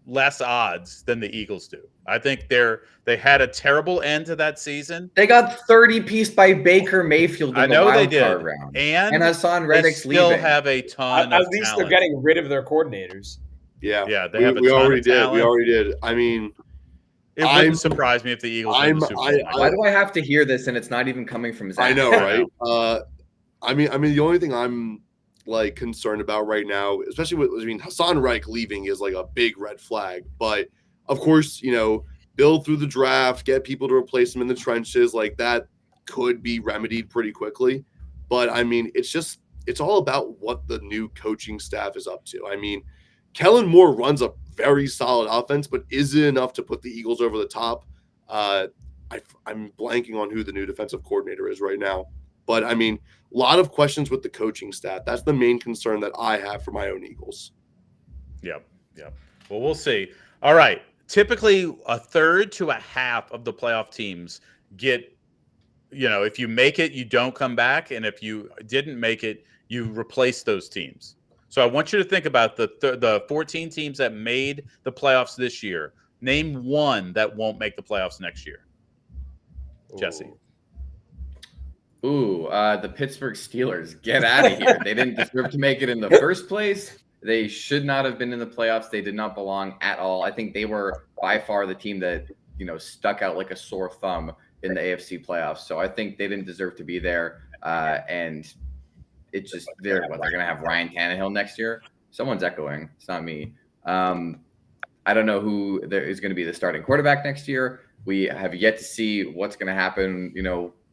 less odds than the Eagles do. I think they had a terrible end to that season. They got 30-piece by Baker Mayfield in the wild card round. And Hassan Reddick's leaving. Still have a ton at of least talent. They're getting rid of their coordinators. Yeah, they have a ton already of did. talent. We already did. I mean, it wouldn't surprise me if the Eagles win the Super Bowl. Why do I have to hear this and it's not even coming from Zach? I know, right? I mean, the only thing I'm concerned about right now, especially Hassan Reddick leaving is like a big red flag. But of course, build through the draft, get people to replace him in the trenches, like that could be remedied pretty quickly. But I mean, it's all about what the new coaching staff is up to. I mean, Kellen Moore runs a very solid offense, but is it enough to put the Eagles over the top? I'm blanking on who the new defensive coordinator is right now. But, I mean, a lot of questions with the coaching staff. That's the main concern that I have for my own Eagles. Yep. Well, we'll see. All right. Typically, a third to a half of the playoff teams get, if you make it, you don't come back. And if you didn't make it, you replace those teams. So I want you to think about the 14 teams that made the playoffs this year. Name one that won't make the playoffs next year. Jesse. The Pittsburgh Steelers. Get out of here. They didn't deserve to make it in the first place. They should not have been in the playoffs. They did not belong at all. I think they were by far the team that, stuck out like a sore thumb in the AFC playoffs. So I think they didn't deserve to be there. And it's just they're going to have Ryan Tannehill next year. Someone's echoing. It's not me. I don't know who there is going to be the starting quarterback next year. We have yet to see what's going to happen,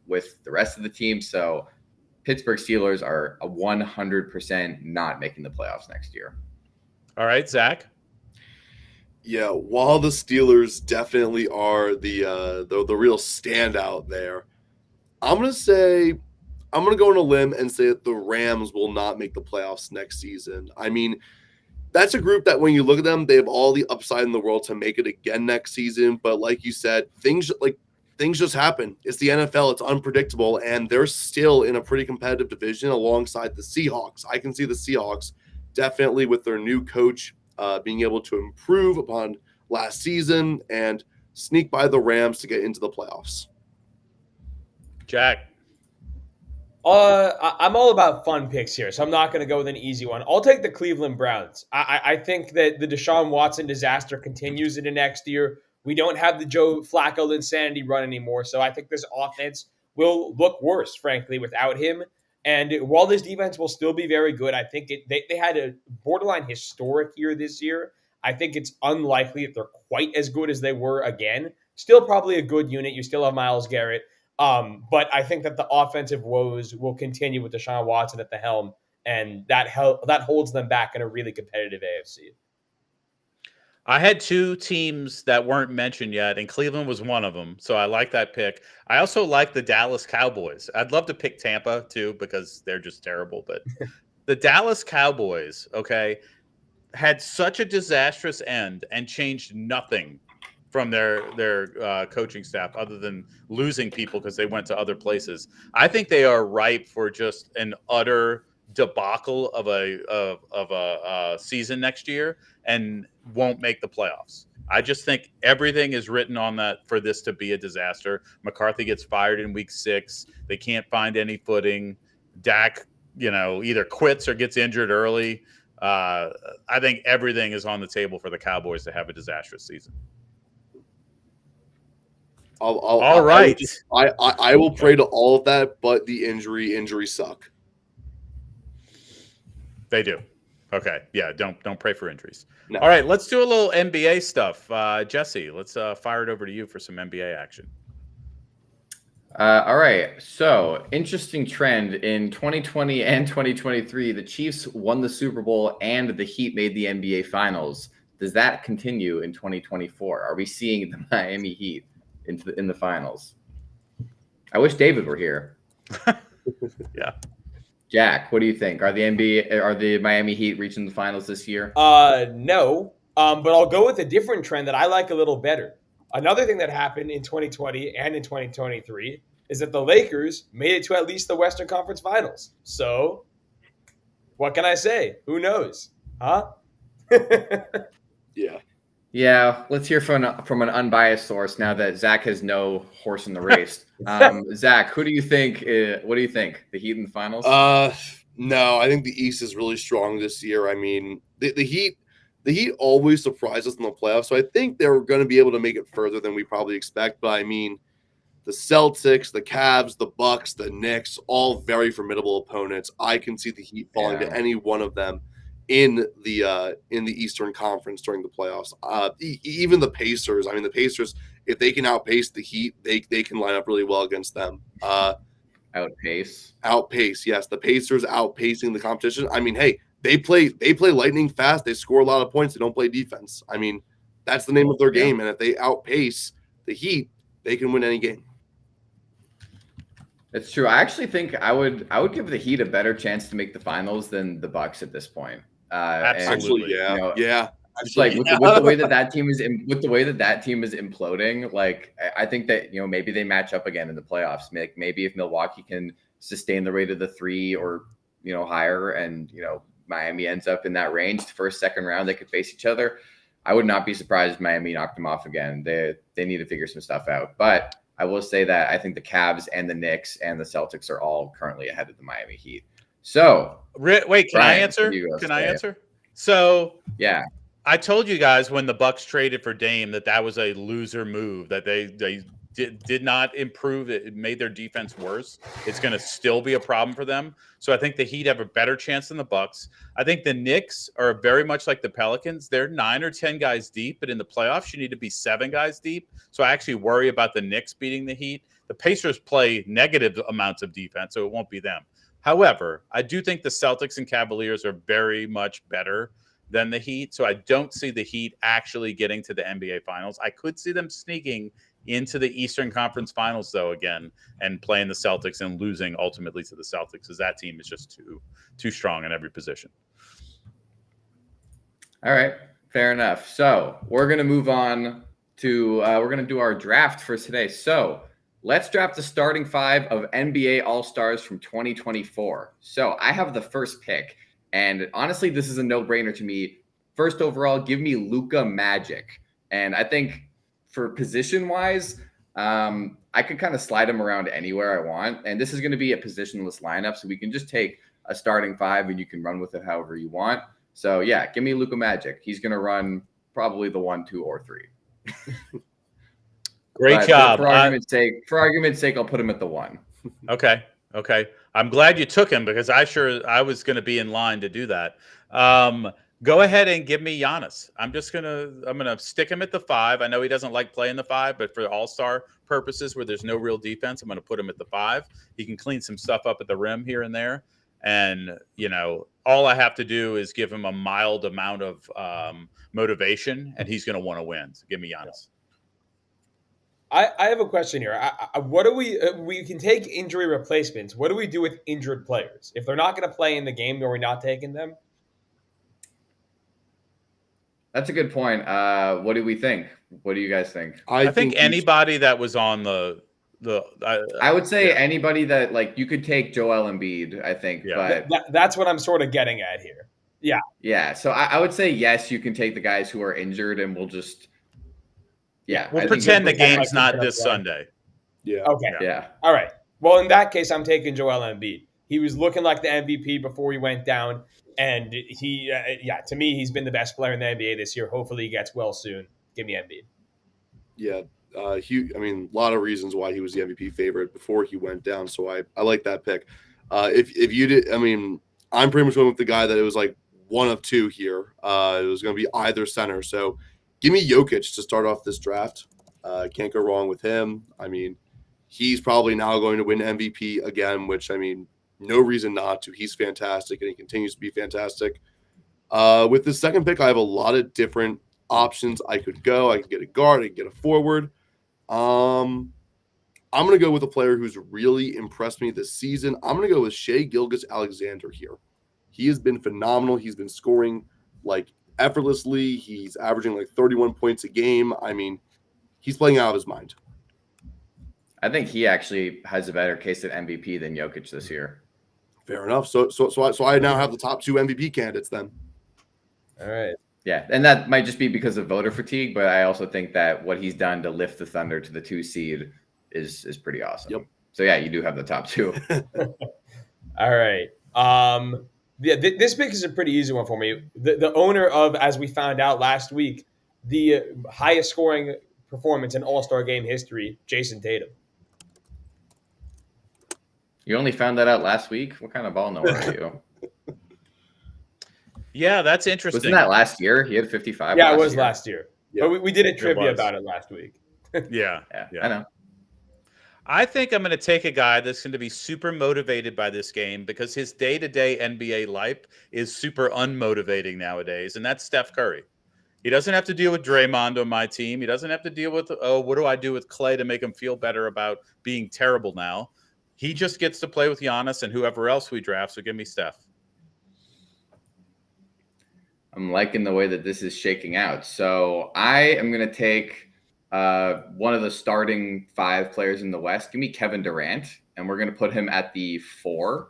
with the rest of the team. So Pittsburgh Steelers are a 100% not making the playoffs next year. All right, Zach. Yeah, while the Steelers definitely are the real standout there, I'm going to say I'm going to go on a limb and say that the Rams will not make the playoffs next season. I mean, that's a group that when you look at them, they have all the upside in the world to make it again next season. But like you said, things just happen. It's the NFL. It's unpredictable. And they're still in a pretty competitive division alongside the Seahawks. I can see the Seahawks definitely with their new coach being able to improve upon last season and sneak by the Rams to get into the playoffs. Jack. I'm all about fun picks here, so I'm not going to go with an easy one. I'll take the Cleveland Browns. I think that the Deshaun Watson disaster continues into next year. We don't have the Joe Flacco insanity run anymore, so I think this offense will look worse, frankly, without him. And while this defense will still be very good, I think they had a borderline historic year this year. I think it's unlikely that they're quite as good as they were again. Still probably a good unit. You still have Myles Garrett. But I think that the offensive woes will continue with Deshaun Watson at the helm, and that holds them back in a really competitive AFC. I had two teams that weren't mentioned yet, and Cleveland was one of them. So I like that pick. I also like the Dallas Cowboys. I'd love to pick Tampa too because they're just terrible. But the Dallas Cowboys, okay, had such a disastrous end and changed nothing from their coaching staff other than losing people because they went to other places. I think they are ripe for just an utter debacle of a season next year and won't make the playoffs. I just think everything is written on that for this to be a disaster. McCarthy gets fired in week 6. They can't find any footing. Dak, either quits or gets injured early. I think everything is on the table for the Cowboys to have a disastrous season. All right. I will pray to all of that, but the injuries suck. They do. Okay. Yeah. Don't pray for injuries. No. All right. Let's do a little NBA stuff. Jesse, let's fire it over to you for some NBA action. All right. So, interesting trend in 2020 and 2023. The Chiefs won the Super Bowl and the Heat made the NBA Finals. Does that continue in 2024? Are we seeing the Miami Heat in the finals? I wish David were here. Yeah. Jack, what do you think? Are the Miami Heat reaching the finals this year? No. But I'll go with a different trend that I like a little better. Another thing that happened in 2020 and in 2023 is that the Lakers made it to at least the Western Conference Finals. So, what can I say? Who knows? Huh? Yeah. Yeah, let's hear from an unbiased source now that Zach has no horse in the race. Zach, who do you think? What do you think? The Heat in the finals? No, I think the East is really strong this year. I mean, the Heat always surprise us in the playoffs, so I think they're going to be able to make it further than we probably expect. But I mean, the Celtics, the Cavs, the Bucks, the Knicks, all very formidable opponents. I can see the Heat falling to any one of them in the Eastern Conference during the playoffs. Even the Pacers. I mean, the Pacers, if they can outpace the Heat, they can line up really well against them. Outpace. Yes, the Pacers outpacing the competition. I mean, hey, they play lightning fast. They score a lot of points. They don't play defense. I mean, that's the name of their game. And if they outpace the Heat, they can win any game. It's true. I actually think I would give the Heat a better chance to make the finals than the Bucks at this point. Absolutely. Yeah. Just like with the way that team is imploding, like I think that maybe they match up again in the playoffs. Maybe if Milwaukee can sustain the rate of the 3 or higher, and Miami ends up in that range, the first, second round, they could face each other. I would not be surprised if Miami knocked them off again. They need to figure some stuff out. But I will say that I think the Cavs and the Knicks and the Celtics are all currently ahead of the Miami Heat. So wait, can Brian, I answer? Can I answer? So yeah, I told you guys when the Bucks traded for Dame that was a loser move, that they did not improve. It made their defense worse. It's going to still be a problem for them. So I think the Heat have a better chance than the Bucks. I think the Knicks are very much like the Pelicans. They're 9 or 10 guys deep, but in the playoffs, you need to be 7 guys deep. So I actually worry about the Knicks beating the Heat. The Pacers play negative amounts of defense, so it won't be them. However, I do think the Celtics and Cavaliers are very much better than the Heat. So I don't see the Heat actually getting to the NBA Finals. I could see them sneaking into the Eastern Conference Finals, though, again, and playing the Celtics and losing ultimately to the Celtics, because that team is just too strong in every position. All right, fair enough. So we're going to move on to we're going to do our draft for today. So let's draft the starting 5 of NBA All-Stars from 2024. So I have the first pick, and honestly, this is a no-brainer to me. First overall, give me Luka Magic. And I think for position-wise, I could kind of slide him around anywhere I want. And this is going to be a positionless lineup, so we can just take a starting 5 and you can run with it however you want. So, yeah, give me Luka Magic. He's going to run probably the 1, 2, or 3. Great job. For argument's sake, I'll put him at the 1. Okay. I'm glad you took him, because I was going to be in line to do that. Go ahead and give me Giannis. I'm gonna stick him at the 5. I know he doesn't like playing the 5, but for All-Star purposes where there's no real defense, I'm gonna put him at the 5. He can clean some stuff up at the rim here and there, and all I have to do is give him a mild amount of motivation, and he's gonna want to win. So give me Giannis. I have a question here. What do we can take injury replacements. What do we do with injured players? If they're not going to play in the game, are we not taking them? That's a good point. What do we think? What do you guys think? I think anybody that was on I would say anybody that, like, you could take Joel Embiid, I think. Yeah. But that's what I'm sort of getting at here. Yeah. Yeah. So I would say, yes, you can take the guys who are injured, and we'll just we'll pretend the game's not this Sunday. Yeah. Okay. Yeah. All right. Well, in that case, I'm taking Joel Embiid. He was looking like the MVP before he went down. And he, to me, he's been the best player in the NBA this year. Hopefully he gets well soon. Give me Embiid. Yeah. A lot of reasons why he was the MVP favorite before he went down. So I like that pick. If you did, I'm pretty much going with the guy that it was like one of two here. It was going to be either center. So give me Jokic to start off this draft. Can't go wrong with him. He's probably now going to win MVP again, which, no reason not to. He's fantastic, and he continues to be fantastic. With the second pick, I have a lot of different options I could go. I could get a guard. I could get a forward. I'm going to go with a player who's really impressed me this season. I'm going to go with Shai Gilgeous-Alexander here. He has been phenomenal. He's been scoring, effortlessly. He's averaging, 31 points a game. He's playing out of his mind. I think he actually has a better case at MVP than Jokic this year. Fair enough. So I now have the top 2 MVP candidates then. All right. Yeah, and that might just be because of voter fatigue, but I also think that what he's done to lift the Thunder to the 2 seed is pretty awesome. Yep. So yeah, you do have the top 2. All right. This pick is a pretty easy one for me. The owner of, as we found out last week, the highest scoring performance in All-Star game history, Jason Tatum. You only found that out last week? What kind of ball knower are you? Yeah, that's interesting. Wasn't that last year? He had 55. Yeah, it was last year. Yeah. But we did a trivia about it last week. Yeah, I know. I think I'm going to take a guy that's going to be super motivated by this game, because his day-to-day NBA life is super unmotivating nowadays, and that's Steph Curry. He doesn't have to deal with Draymond on my team. He doesn't have to deal with, what do I do with Clay to make him feel better about being terrible now? He just gets to play with Giannis and whoever else we draft, so give me Steph. I'm liking the way that this is shaking out. So I am going to take one of the starting 5 players in the West. Give me Kevin Durant, and we're going to put him at the 4.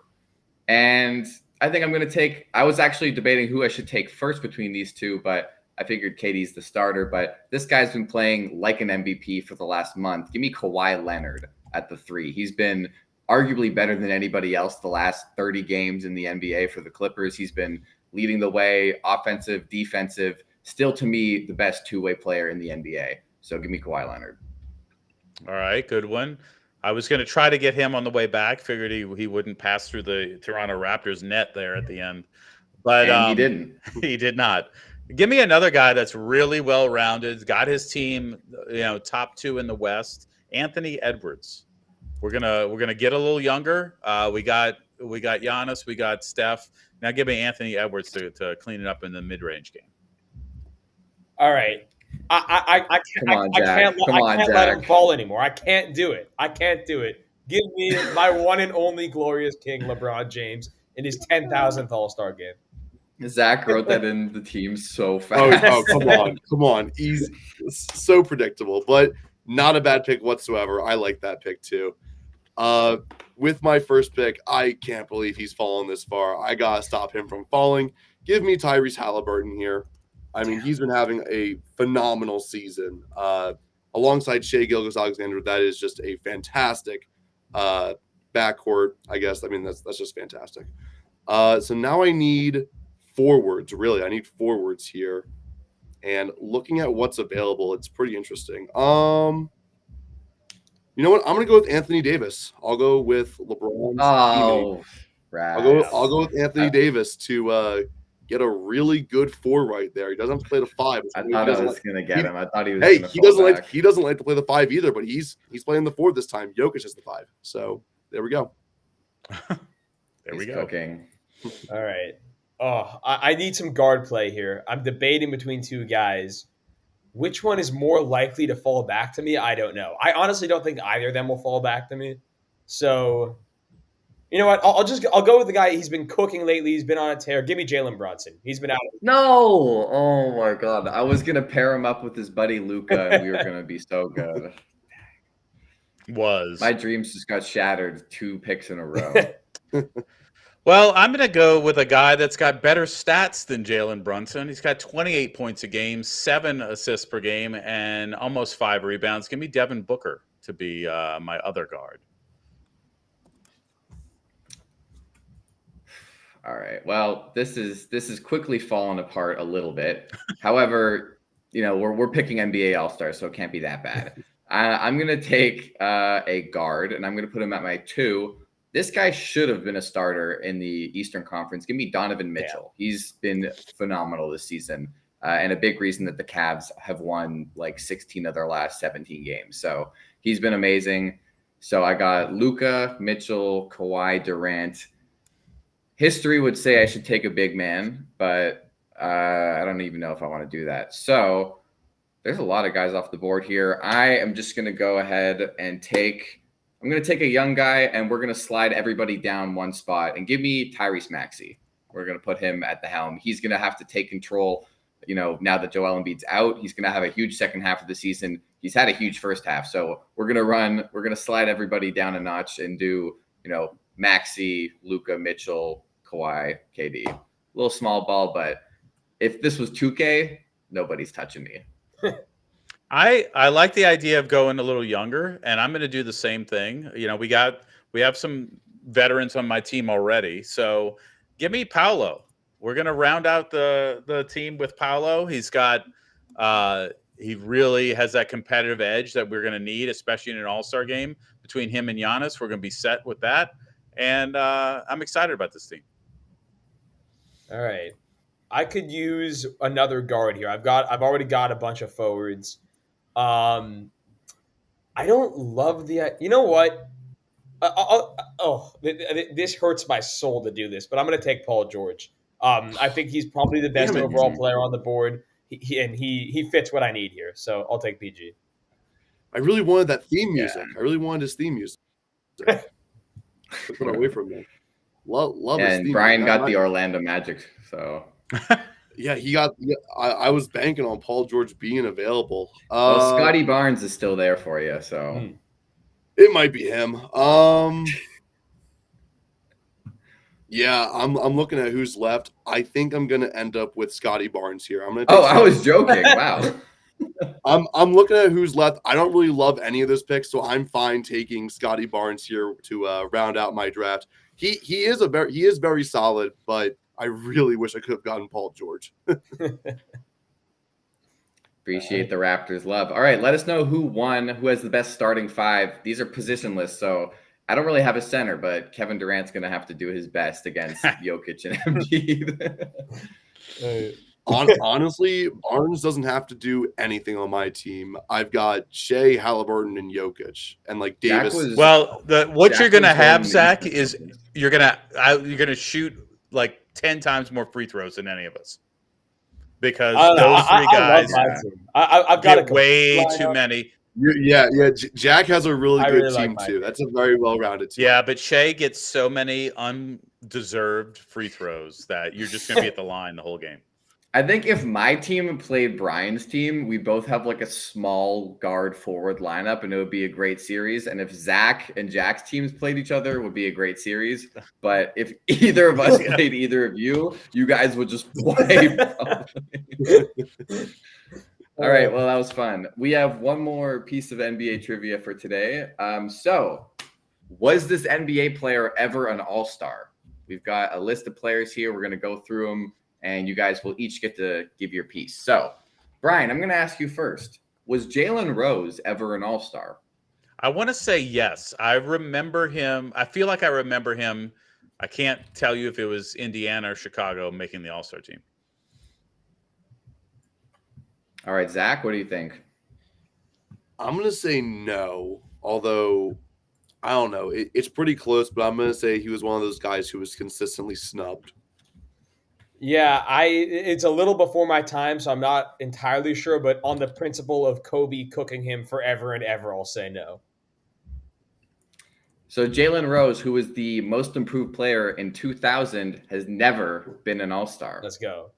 And I think I'm going to take – I was actually debating who I should take first between these two, but I figured KD's the starter. But this guy's been playing like an MVP for the last month. Give me Kawhi Leonard at the 3. He's been arguably better than anybody else the last 30 games in the NBA for the Clippers. He's been leading the way, offensive, defensive, still to me the best 2-way player in the NBA. So give me Kawhi Leonard. All right, good one. I was going to try to get him on the way back. Figured he wouldn't pass through the Toronto Raptors net there at the end. But he didn't. He did not. Give me another guy that's really well-rounded, got his team, top 2 in the West, Anthony Edwards. We're gonna get a little younger. We got Giannis, we got Steph. Now give me Anthony Edwards to clean it up in the mid-range game. All right. I can't. Come on, I Jack. can't, Come I on, can't let him Jack. fall anymore. I can't do it. I can't do it. Give me my one and only glorious king, LeBron James, in his 10,000th All-Star game. Zach wrote that in the team so Oh, fast. come on. Easy. So predictable, but not a bad pick whatsoever. I like that pick too. With my first pick, I can't believe he's fallen this far. I gotta stop him from falling. Give me Tyrese Halliburton here. I mean, he's been having a phenomenal season. Alongside Shea Gilgeous-Alexander, that is just a fantastic backcourt, I guess. I mean, that's just fantastic. So now I need forwards, really. I need forwards here. And looking at what's available, it's pretty interesting. You know what? I'm gonna go with Anthony Davis. I'll go with LeBron's teammate. I'll go with Anthony Davis to get a really good four right there. He doesn't have to play the five. I thought I was gonna get him. I thought he was. Hey, gonna he fall doesn't back. he doesn't like to play the five either, but he's playing the four this time. Jokic is the five. So there we go. There we He's go. cooking. All right. Oh, I need some guard play here. I'm debating between two guys. Which one is more likely to fall back to me? I don't know. I honestly don't think either of them will fall back to me. So, you know what? I'll go with the guy. He's been cooking lately. He's been on a tear. Give me Jalen Brunson. He's been out. No! Oh my god! I was gonna pair him up with his buddy Luca, and we were gonna be so good. My dreams just got shattered 2 picks in a row. Well, I'm going to go with a guy that's got better stats than Jalen Brunson. He's got 28 points a game, 7 assists per game, and almost 5 rebounds. Give me Devin Booker to be my other guard. All right. Well, this is quickly falling apart a little bit. However, you know, we're picking NBA All-Stars, so it can't be that bad. I'm going to take a guard, and I'm going to put him at my 2. This guy should have been a starter in the Eastern Conference. Give me Donovan Mitchell. Yeah. He's been phenomenal this season, and a big reason that the Cavs have won like 16 of their last 17 games. So he's been amazing. So I got Luka, Mitchell, Kawhi, Durant. History would say I should take a big man, but I don't even know if I want to do that. So there's a lot of guys off the board here. I am just going to go ahead and I'm going to take a young guy, and we're going to slide everybody down one spot and give me Tyrese Maxey. We're going to put him at the helm. He's going to have to take control, you know, now that Joel Embiid's out. He's going to have a huge second half of the season. He's had a huge first half. So we're going to slide everybody down a notch and do, you know, Maxey, Luka, Mitchell, Kawhi, KD. A little small ball, but if this was 2K, nobody's touching me. I like the idea of going a little younger, and I'm going to do the same thing. You know, we have some veterans on my team already, so give me Paolo. We're going to round out the team with Paolo. He's got he really has that competitive edge that we're going to need, especially in an All-Star game. Between him and Giannis, we're going to be set with that, and I'm excited about this team. All right, I could use another guard here. I've already got a bunch of forwards. I don't love the. You know what? This hurts my soul to do this, but I'm going to take Paul George. I think he's probably the best overall player on the board. He fits what I need here, so I'll take PG. I really wanted that theme music. I really wanted his theme music. Took it away from me. Love his and theme. Brian got the Orlando Magic, so. Yeah, he got. Yeah, I was banking on Paul George being available. Well, Scotty Barnes is still there for you, so it might be him. Yeah, I'm looking at who's left. I think I'm gonna end up with Scotty Barnes here. I'm gonna. I was joking. Wow. I'm looking at who's left. I don't really love any of this pick, so I'm fine taking Scotty Barnes here to round out my draft. He is very solid, but I really wish I could have gotten Paul George. Appreciate the Raptors love. All right, let us know who won, who has the best starting 5. These are positionless, so I don't really have a center, but Kevin Durant's going to have to do his best against Jokic and Embiid. Honestly, Barnes doesn't have to do anything on my team. I've got Shea, Halliburton, and Jokic, and like Davis. What you're going to have, Zach, is you're going to shoot like 10 times more free throws than any of us. because I don't know. those three I love guys my team. I've got get a way complete too lineup. many. Yeah. Jack has a really I good really like team my too. team. That's a very well-rounded team. Yeah, but Shea gets so many undeserved free throws that you're just going to be at the line the whole game. I think if my team played Brian's team, we both have like a small guard forward lineup, and it would be a great series. And if Zach and Jack's teams played each other, it would be a great series. But if either of us Yeah. played either of you, you guys would just play. All right, well, that was fun. We have one more piece of NBA trivia for today. So, was this NBA player ever an All-Star? We've got a list of players here. We're going to go through them, and you guys will each get to give your piece. So, Brian, I'm going to ask you first. Was Jalen Rose ever an All-Star? I want to say yes. I remember him. I feel like I remember him. I can't tell you if it was Indiana or Chicago making the All-Star team. All right, Zach, what do you think? I'm gonna say no, although I don't know. It's pretty close, but I'm gonna say he was one of those guys who was consistently snubbed. Yeah, it's a little before my time, so I'm not entirely sure. But on the principle of Kobe cooking him forever and ever, I'll say no. So Jalen Rose, who was the most improved player in 2000, has never been an All-Star. Let's go.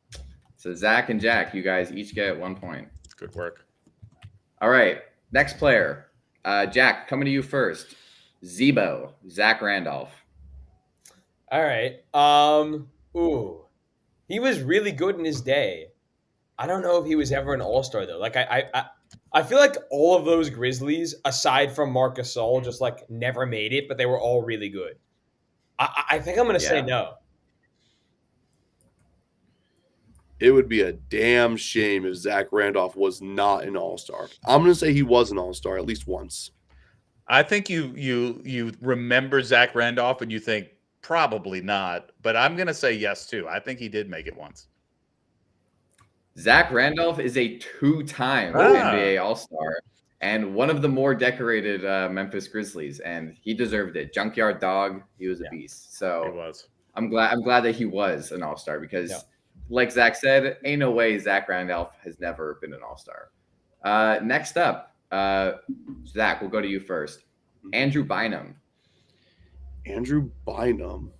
So Zach and Jack, you guys each get 1 point. Good work. All right, next player. Jack, coming to you first. Zebo, Zach Randolph. All right. He was really good in his day. I don't know if he was ever an All-Star though. Like I feel like all of those Grizzlies, aside from Marc Gasol, just like never made it, but they were all really good. I think I'm gonna say no. It would be a damn shame if Zach Randolph was not an All-Star. I'm gonna say he was an All-Star at least once. I think you remember Zach Randolph and you think probably not, but I'm going to say yes too. I think he did make it once. Zach Randolph is a two-time NBA All-Star and one of the more decorated Memphis Grizzlies, and he deserved it. Junkyard Dog, he was a beast. So It was. I'm glad that he was an All-Star because, like Zach said, ain't no way Zach Randolph has never been an All-Star. Next up, Zach, we'll go to you first. Andrew Bynum. Andrew Bynum.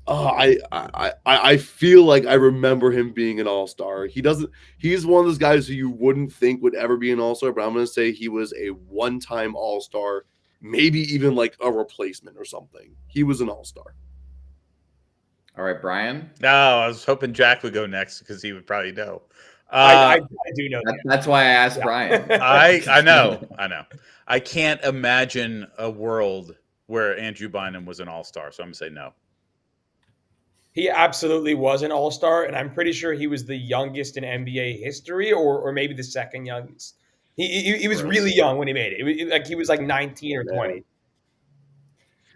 I feel like I remember him being an All-Star. He's one of those guys who you wouldn't think would ever be an All-Star, but I'm going to say he was a one-time All-Star, maybe even like a replacement or something. He was an All-Star. All right, Brian. No, I was hoping Jack would go next because he would probably know. I do know that. That's why I asked Brian. I know. I can't imagine a world where Andrew Bynum was an All-Star, so I'm going to say no. He absolutely was an All-Star, and I'm pretty sure he was the youngest in NBA history, or maybe the second youngest. He was really young when he made it. He was like 19 or 20.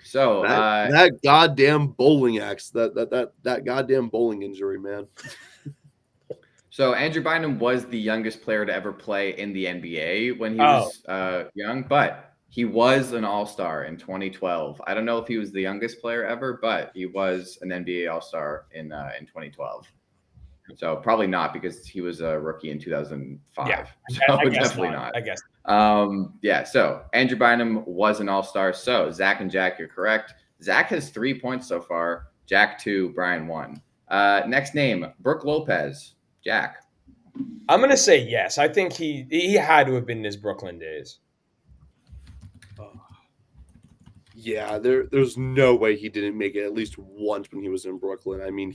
So that goddamn bowling axe, that goddamn bowling injury, man. So Andrew Bynum was the youngest player to ever play in the NBA when he was young, but he was an All-Star in 2012. I don't know if he was the youngest player ever, but he was an NBA All-Star in 2012. So probably not because he was a rookie in 2005. Yeah, so I guess definitely not. I guess. So Andrew Bynum was an All-Star. So Zach and Jack, you're correct. Zach has 3 points so far. Jack 2, Brian 1. Next name, Brooke Lopez. Jack. I'm gonna say yes. I think he had to have been in his Brooklyn days. Yeah, there's no way he didn't make it at least once when he was in Brooklyn. I mean,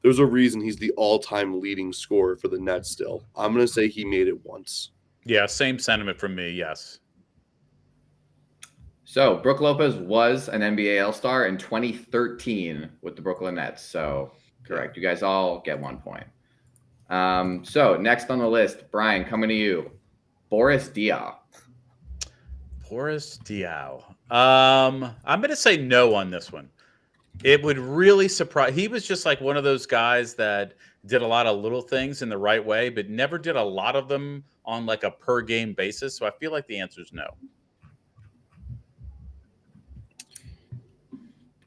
there's a reason he's the all-time leading scorer for the Nets still. I'm going to say he made it once. Yeah, same sentiment from me, yes. So Brooke Lopez was an NBA All-Star in 2013 with the Brooklyn Nets. So correct. You guys all get 1 point. So next on the list, Brian, coming to you. Boris Diaw. Boris Diaw. I'm going to say no on this one. It would really surprise. He was just like one of those guys that did a lot of little things in the right way, but never did a lot of them on like a per game basis. So I feel like the answer is no.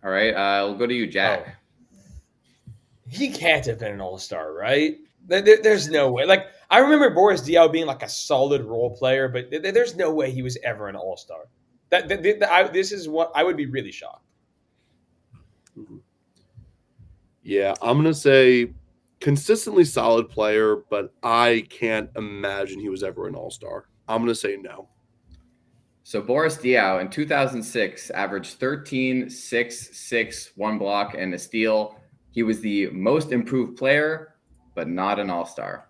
All right. We'll go to you, Jack. He can't have been an all-star, right? There's no way. Like, I remember Boris Diaw being like a solid role player, but there's no way he was ever an all-star. This is what I would be really shocked. Yeah, I'm gonna say consistently solid player, but I can't imagine he was ever an all-star. I'm gonna say no. So Boris Diaw in 2006 averaged 13, 6, 6, 1 block, and a steal. He was the most improved player, but not an all-star.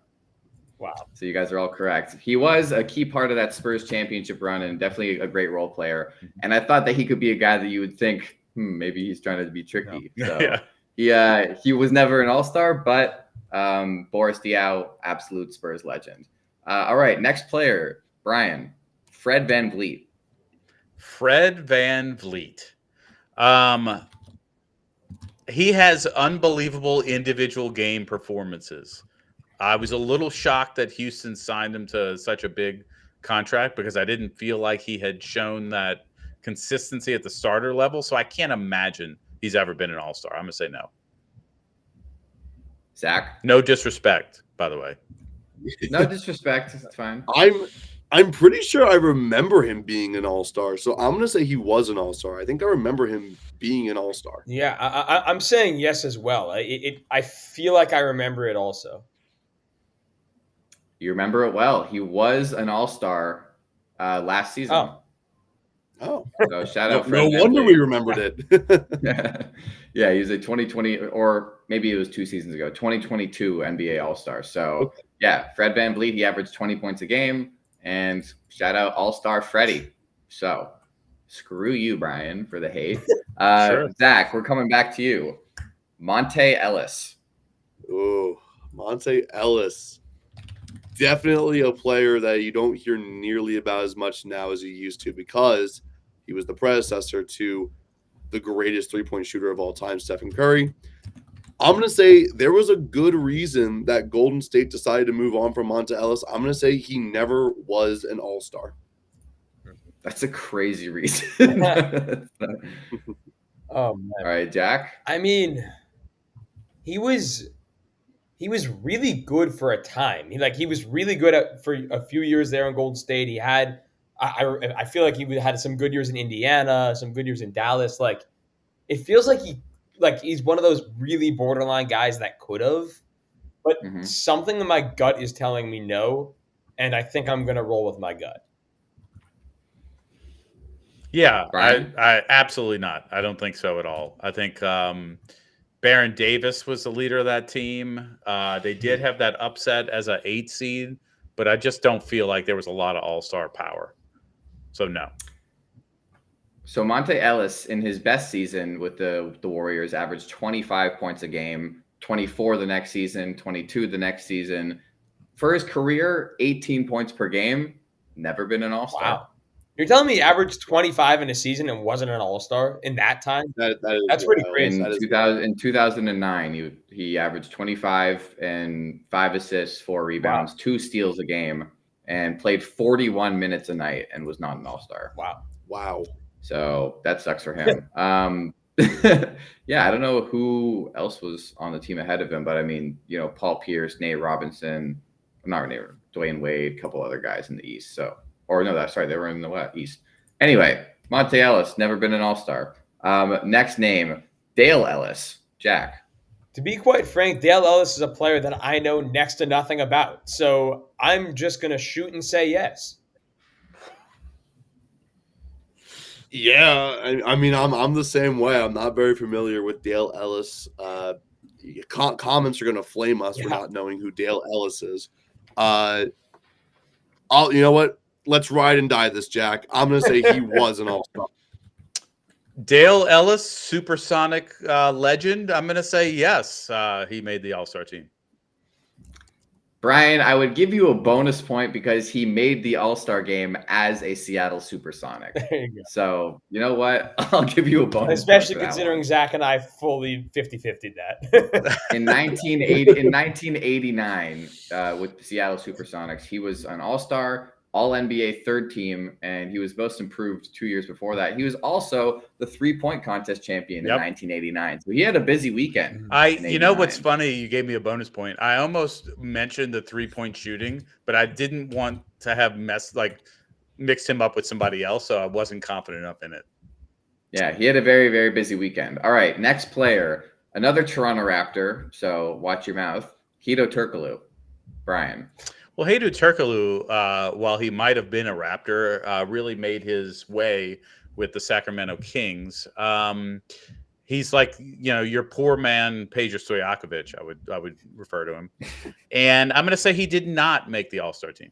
Wow. So you guys are all correct. He was a key part of that Spurs championship run and definitely a great role player. And I thought that he could be a guy that you would think, maybe he's trying to be tricky. So he was never an all-star, but Boris Diaw, absolute Spurs legend. All right, next player, Brian, Fred VanVleet. Fred VanVleet. He has unbelievable individual game performances. I was a little shocked that Houston signed him to such a big contract because I didn't feel like he had shown that consistency at the starter level. So I can't imagine he's ever been an all-star. I'm going to say no. Zach? No disrespect, by the way. No disrespect. It's fine. I'm pretty sure I remember him being an all-star. So I'm gonna say he was an all-star. I think I remember him being an all-star. Yeah, I'm saying yes as well. I feel like I remember it also. You remember it well. He was an all-star last season. Oh. So shout out. No wonder we remembered it. Yeah, he was a 2020, or maybe it was 2 seasons ago, 2022 NBA All-Star. So yeah, Fred VanVleet, he averaged 20 points a game, and shout out All-Star Freddie. So screw you, Brian, for the hate. Sure. Zach, we're coming back to you. Monte Ellis. Oh, Monte Ellis. Definitely a player that you don't hear nearly about as much now as you used to, because he was the predecessor to the greatest three-point shooter of all time, Stephen Curry. I'm going to say there was a good reason that Golden State decided to move on from Monte Ellis. I'm going to say he never was an all-star. That's a crazy reason. Oh man. All right, Jack. I mean, he was really good for a time. He was really good for a few years there in Golden State. He had, I feel like he had some good years in Indiana, some good years in Dallas. Like, it feels like he's one of those really borderline guys that could have, but something in my gut is telling me no, and I think I'm gonna roll with my gut. Yeah, Brian? I absolutely not. I don't think so at all. I think Baron Davis was the leader of that team. They did have that upset as an 8 seed, but I just don't feel like there was a lot of all-star power. So no. So Monte Ellis, in his best season with the Warriors, averaged 25 points a game, 24 the next season, 22 the next season. For his career, 18 points per game. Never been an all-star. Wow. You're telling me he averaged 25 in a season and wasn't an all-star in that time? That's pretty crazy. In 2009, he averaged 25 and 5 assists, 4 rebounds, 2 steals a game, and played 41 minutes a night and was not an all-star. Wow. So that sucks for him. Yeah, I don't know who else was on the team ahead of him, but I mean, Paul Pierce, Nate Robinson, Dwayne Wade, a couple other guys in the East. So. Or no, they were in the East. Anyway, Monte Ellis, never been an all-star. Next name, Dale Ellis. Jack. To be quite frank, Dale Ellis is a player that I know next to nothing about. So I'm just going to shoot and say yes. Yeah, I mean, I'm the same way. I'm not very familiar with Dale Ellis. Comments are going to flame us for not knowing who Dale Ellis is. You know what? Let's ride and die this, Jack. I'm going to say he was an all-star. Dale Ellis, supersonic legend. I'm going to say yes. He made the all-star team. Brian, I would give you a bonus point because he made the all-star game as a Seattle Supersonic. There you go. So, you know what? I'll give you a bonus Especially point for considering Zach and I fully 50-50'd that. In 1989, with the Seattle Supersonics, he was an all-star, All NBA third team, and he was most improved 2 years before that. He was also the 3-point contest champion in Yep. 1989. So he had a busy weekend. You know what's 89. funny? You gave me a bonus point. I almost mentioned the 3-point shooting, but I didn't want to have mixed him up with somebody else, so I wasn't confident enough in it. Yeah, he had a very, very busy weekend. All right, next player, another Toronto Raptor. So watch your mouth. Hedo Turkoglu. Brian. Well, Hedo Turkoglu, while he might have been a Raptor, really made his way with the Sacramento Kings. He's like, your poor man Peja Stojakovic. I would refer to him, and I'm going to say he did not make the All-Star team.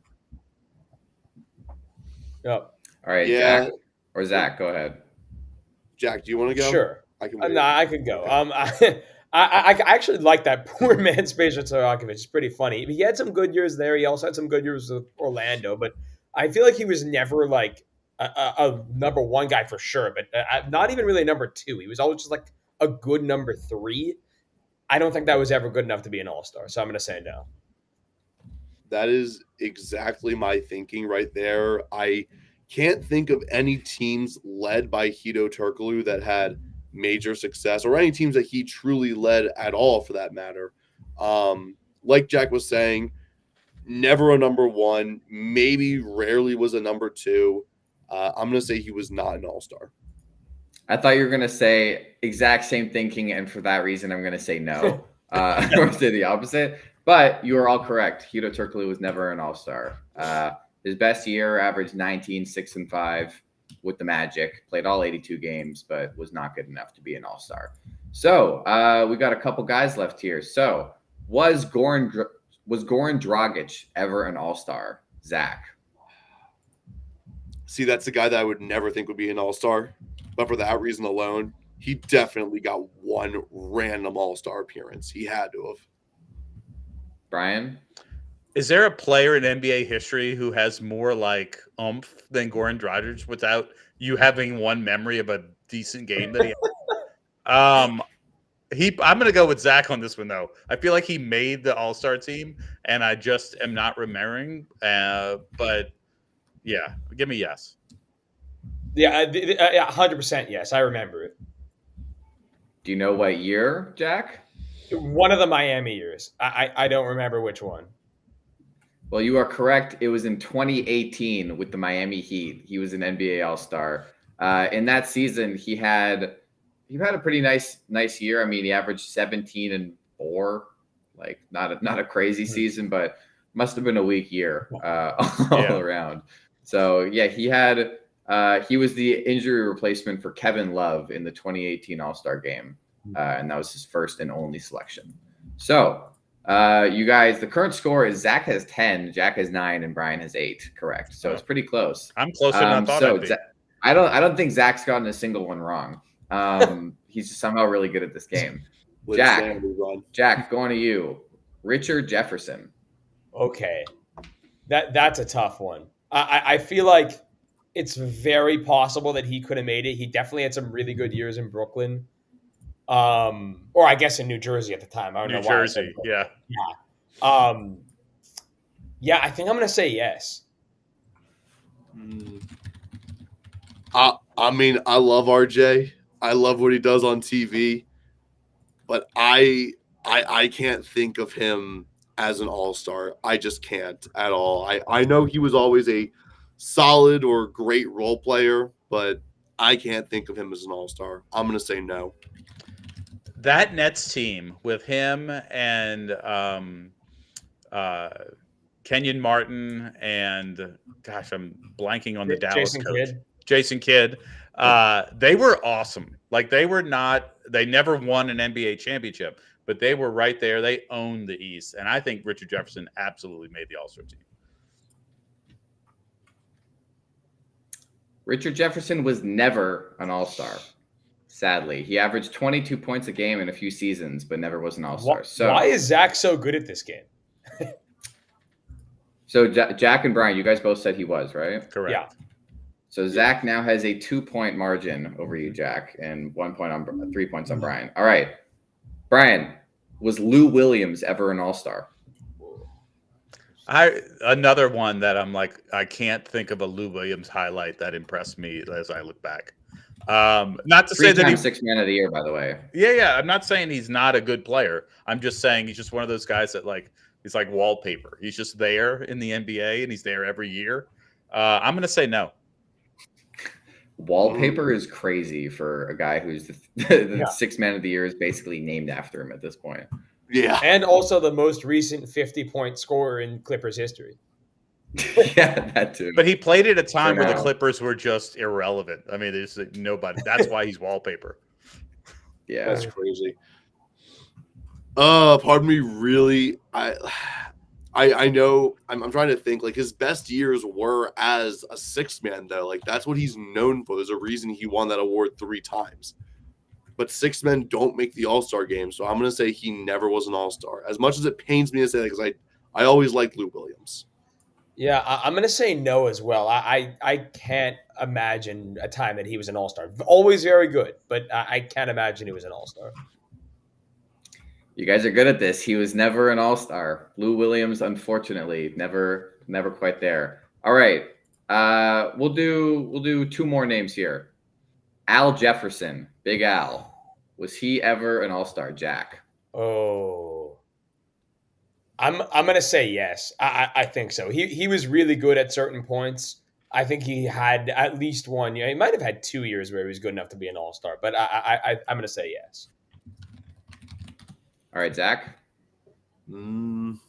Yep. All right, Yeah. Jack or Zach, go ahead. Jack, do you want to go? Sure. I can. No, I could go. I actually like that poor man's Peja Stojakovic. It's pretty funny. He had some good years there. He also had some good years with Orlando, but I feel like he was never like a number one guy for sure, but not even really number two. He was always just like a good number three. I don't think that was ever good enough to be an all-star, so I'm going to say no. That is exactly my thinking right there. I can't think of any teams led by Hedo Turkoglu that had major success, or any teams that he truly led at all, for that matter. Like Jack was saying, never a number one, maybe rarely was a number two. I'm going to say he was not an all-star. I thought you were going to say exact same thinking, and for that reason, I'm going to say no. Or say the opposite. But you are all correct. Hedo Turkoglu was never an all-star. His best year averaged 19, 6, and 5 with the Magic. Played all 82 games, but was not good enough to be an all-star. So we got a couple guys left here. So was Goran Dragic ever an all-star? Zach. See, that's the guy that I would never think would be an all-star. But for that reason alone, he definitely got one random all-star appearance. He had to have. Brian? Is there a player in NBA history who has more like oomph than Goran Dragic without you having one memory of a decent game that he had? I'm going to go with Zach on this one, though. I feel like he made the All-Star team, and I just am not remembering. But, yeah, give me yes. Yeah, 100% yes. I remember it. Do you know what year, Jack? One of the Miami years. I don't remember which one. Well, you are correct. It was in 2018 with the Miami Heat. He was an NBA All-Star. In that season, he had a pretty nice year. I mean, he averaged 17 and 4. Like not a crazy season, but must have been a weak year all around. So yeah, he was the injury replacement for Kevin Love in the 2018 All-Star game, and that was his first and only selection. So. You guys, the current score is Zach has 10, Jack has 9, and Brian has 8. Correct. So it's pretty close. I'm closer than I thought I'd be. I don't think Zach's gotten a single one wrong. He's just somehow really good at this game. Jack, going to you. Richard Jefferson. Okay. That's a tough one. I feel like it's very possible that he could have made it. He definitely had some really good years in Brooklyn. Or I guess in New Jersey at the time. I don't know why. New Jersey, yeah. Yeah, I think I'm going to say yes. I mean, I love RJ. I love what he does on TV, but I can't think of him as an all-star. I just can't at all. I know he was always a solid or great role player, but I can't think of him as an all-star. I'm going to say no. That Nets team with him and Kenyon Martin and gosh, I'm blanking on the Dallas coach. Jason Kidd. They were awesome. Like they never won an NBA championship, but they were right there. They owned the East. And I think Richard Jefferson absolutely made the All-Star team. Richard Jefferson was never an all-star. Sadly, he averaged 22 points a game in a few seasons, but never was an all-star. So why is Zach so good at this game? So Jack and Brian, you guys both said he was, right? Correct. Yeah. So Zach now has a 2-point margin over you, Jack, and 3 points on Brian. All right, Brian, was Lou Williams ever an all-star? Another one that I'm like, I can't think of a Lou Williams highlight that impressed me as I look back. Not to say that Three-time he, sixth man of the year, by the way. yeah. I'm not saying he's not a good player. I'm just saying he's just one of those guys that like he's like wallpaper. He's just there in the NBA and he's there every year. I'm gonna say no. Wallpaper is crazy for a guy who's the sixth man of the year is basically named after him at this point. Yeah. And also the most recent 50-point scorer in Clippers history. Yeah, that too. But he played at a time where the now. Clippers were just irrelevant. I mean, there's nobody. That's why he's wallpaper. Yeah. That's crazy. Pardon me, really. I know I'm trying to think, like, his best years were as a sixth man, though. Like, that's what he's known for. There's a reason he won that award 3 times. But six men don't make the All-Star game, so I'm going to say he never was an All-Star. As much as it pains me to say that, because I always liked Lou Williams. Yeah, I'm going to say no as well. I can't imagine a time that he was an all-star. Always very good, but I can't imagine he was an all-star. You guys are good at this. He was never an all-star. Lou Williams, unfortunately, never quite there. All right. We'll do 2 more names here. Al Jefferson, Big Al. Was he ever an all-star, Jack? Oh, I'm gonna say yes. I think so. He was really good at certain points. I think he had at least one year. He might have had 2 years where he was good enough to be an all-star. But I'm gonna say yes. All right, Zach. I'm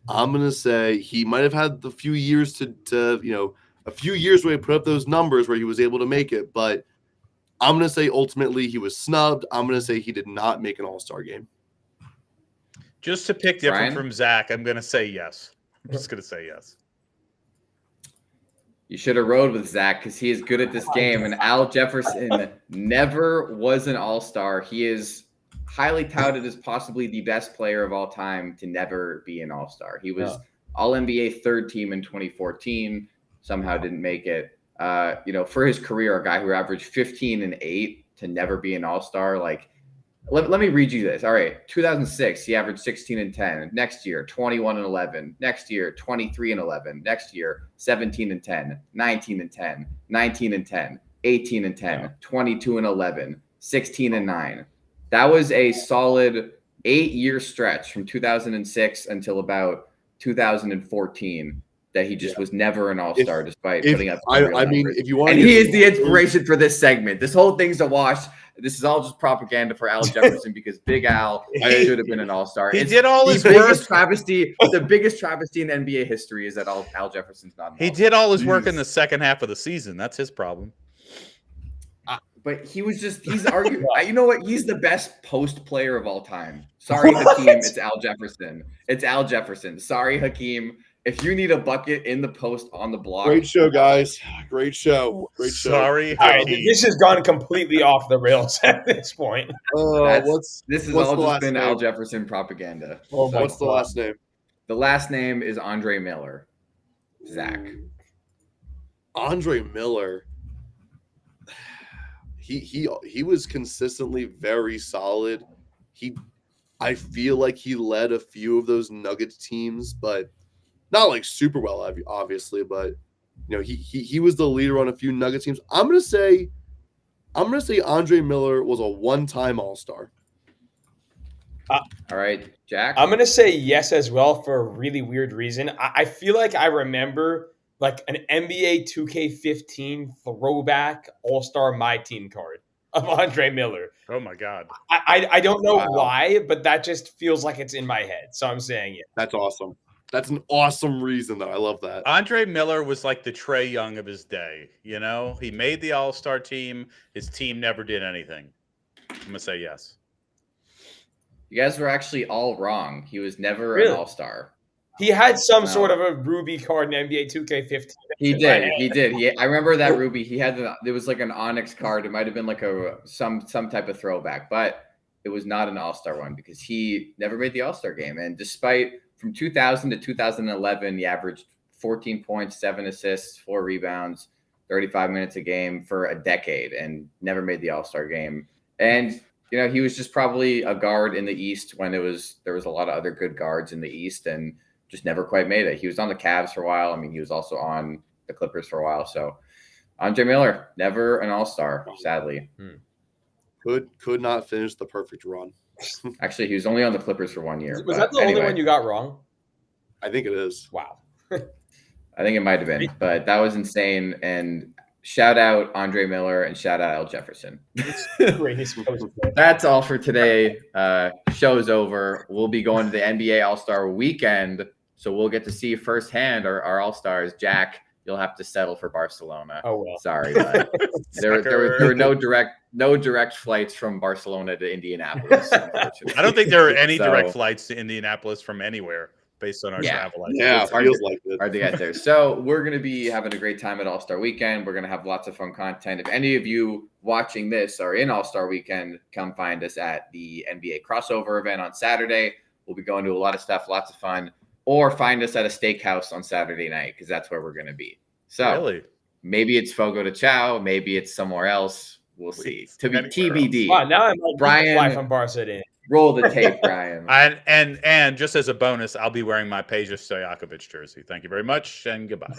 gonna say he might have had the few years to a few years where he put up those numbers where he was able to make it, but I'm gonna say ultimately he was snubbed. I'm gonna say he did not make an All-Star game. Just to pick different Ryan? from Zach, I'm gonna say yes. I'm just gonna say yes. You should have rode with Zach because he is good at this game. And Al Jefferson never was an all-star. He is highly touted as possibly the best player of all time to never be an all-star. He was All-NBA third team in 2014. Somehow didn't make it. For his career, a guy who averaged 15 and 8 to never be an all-star. Like, let me read you this. All right, 2006, he averaged 16 and 10. Next year, 21 and 11. Next year, 23 and 11. Next year, 17 and 10, 19 and 10, 19 and 10, 18 and 10, 22 and 11, 16 and 9. That was a solid 8-year stretch from 2006 until about 2014 that he just was never an all-star despite putting up. I mean, if you want, and he is the inspiration for this segment. This whole thing's a wash. This is all just propaganda for Al Jefferson because Big Al should have been an all-star. He did all his biggest work. travesty. The biggest travesty in NBA history is that Al Jefferson's not. He did all his work in the second half of the season. That's his problem. But he's arguing. You know what? He's the best post player of all time. Sorry, Hakeem. It's Al Jefferson. It's Al Jefferson. Sorry, Hakeem. If you need a bucket in the post on the block. Great show, guys. Great show. Great show. Sorry. All right, this has gone completely off the rails at this point. This has what's all the just last been name? Al Jefferson propaganda. What's the last name? The last name is Andre Miller. Zach. Andre Miller. He was consistently very solid. I feel like he led a few of those Nuggets teams, but not like super well, obviously. But he was the leader on a few Nuggets teams. I'm gonna say Andre Miller was a one-time All-Star. All right, Jack. I'm gonna say yes as well for a really weird reason. I feel like I remember like an NBA 2K15 throwback All-Star My Team card of Andre Miller. Oh my God. I don't know why, but that just feels like it's in my head. So I'm saying it. That's awesome. That's an awesome reason, though. I love that. Andre Miller was like the Trae Young of his day. He made the All-Star team. His team never did anything. I'm gonna say yes. You guys were actually all wrong. He was never Really? an all-star. He had some No. sort of a Ruby card in NBA 2K15. He did. I remember that Ruby. He had there was like an Onyx card. It might have been like some type of throwback, but it was not an all-star one because he never made the all-star game. And despite from 2000 to 2011, he averaged 14 points, 7 assists, 4 rebounds, 35 minutes a game for a decade and never made the all-star game. And he was just probably a guard in the East when there was a lot of other good guards in the East, and just never quite made it. He was on the Cavs for a while. I mean, he was also on the Clippers for a while. So Andre Miller, never an all-star, sadly. Could not finish the perfect run. Actually, he was only on the Clippers for 1 year. Was that the only one you got wrong? I think it is. Wow. I think it might have been, but that was insane. And shout out Andre Miller and shout out Al Jefferson. Greatest post player. That's all for today. Show's over. We'll be going to the NBA All-Star Weekend, so we'll get to see firsthand our All-Stars. Jack, you'll have to settle for Barcelona. Oh well. Sorry, but there were no direct flights from Barcelona to Indianapolis. Unfortunately. I don't think there are any So- direct flights to Indianapolis from anywhere based on our Yeah. travel. Yeah, It's hard feels to- like it. hard to get there. So we're going to be having a great time at All-Star Weekend. We're going to have lots of fun content. If any of you watching this are in All-Star Weekend, come find us at the NBA crossover event on Saturday. We'll be going to a lot of stuff, lots of fun. Or find us at a steakhouse on Saturday night, because that's where we're going to be. So Really? maybe it's Fogo de Chao. Maybe it's somewhere else. We'll see. To be Anywhere TBD. Wow, now I might Brian- fly from Barca to Roll the tape, Brian. And just as a bonus, I'll be wearing my Peja Stojakovic jersey. Thank you very much, and goodbye.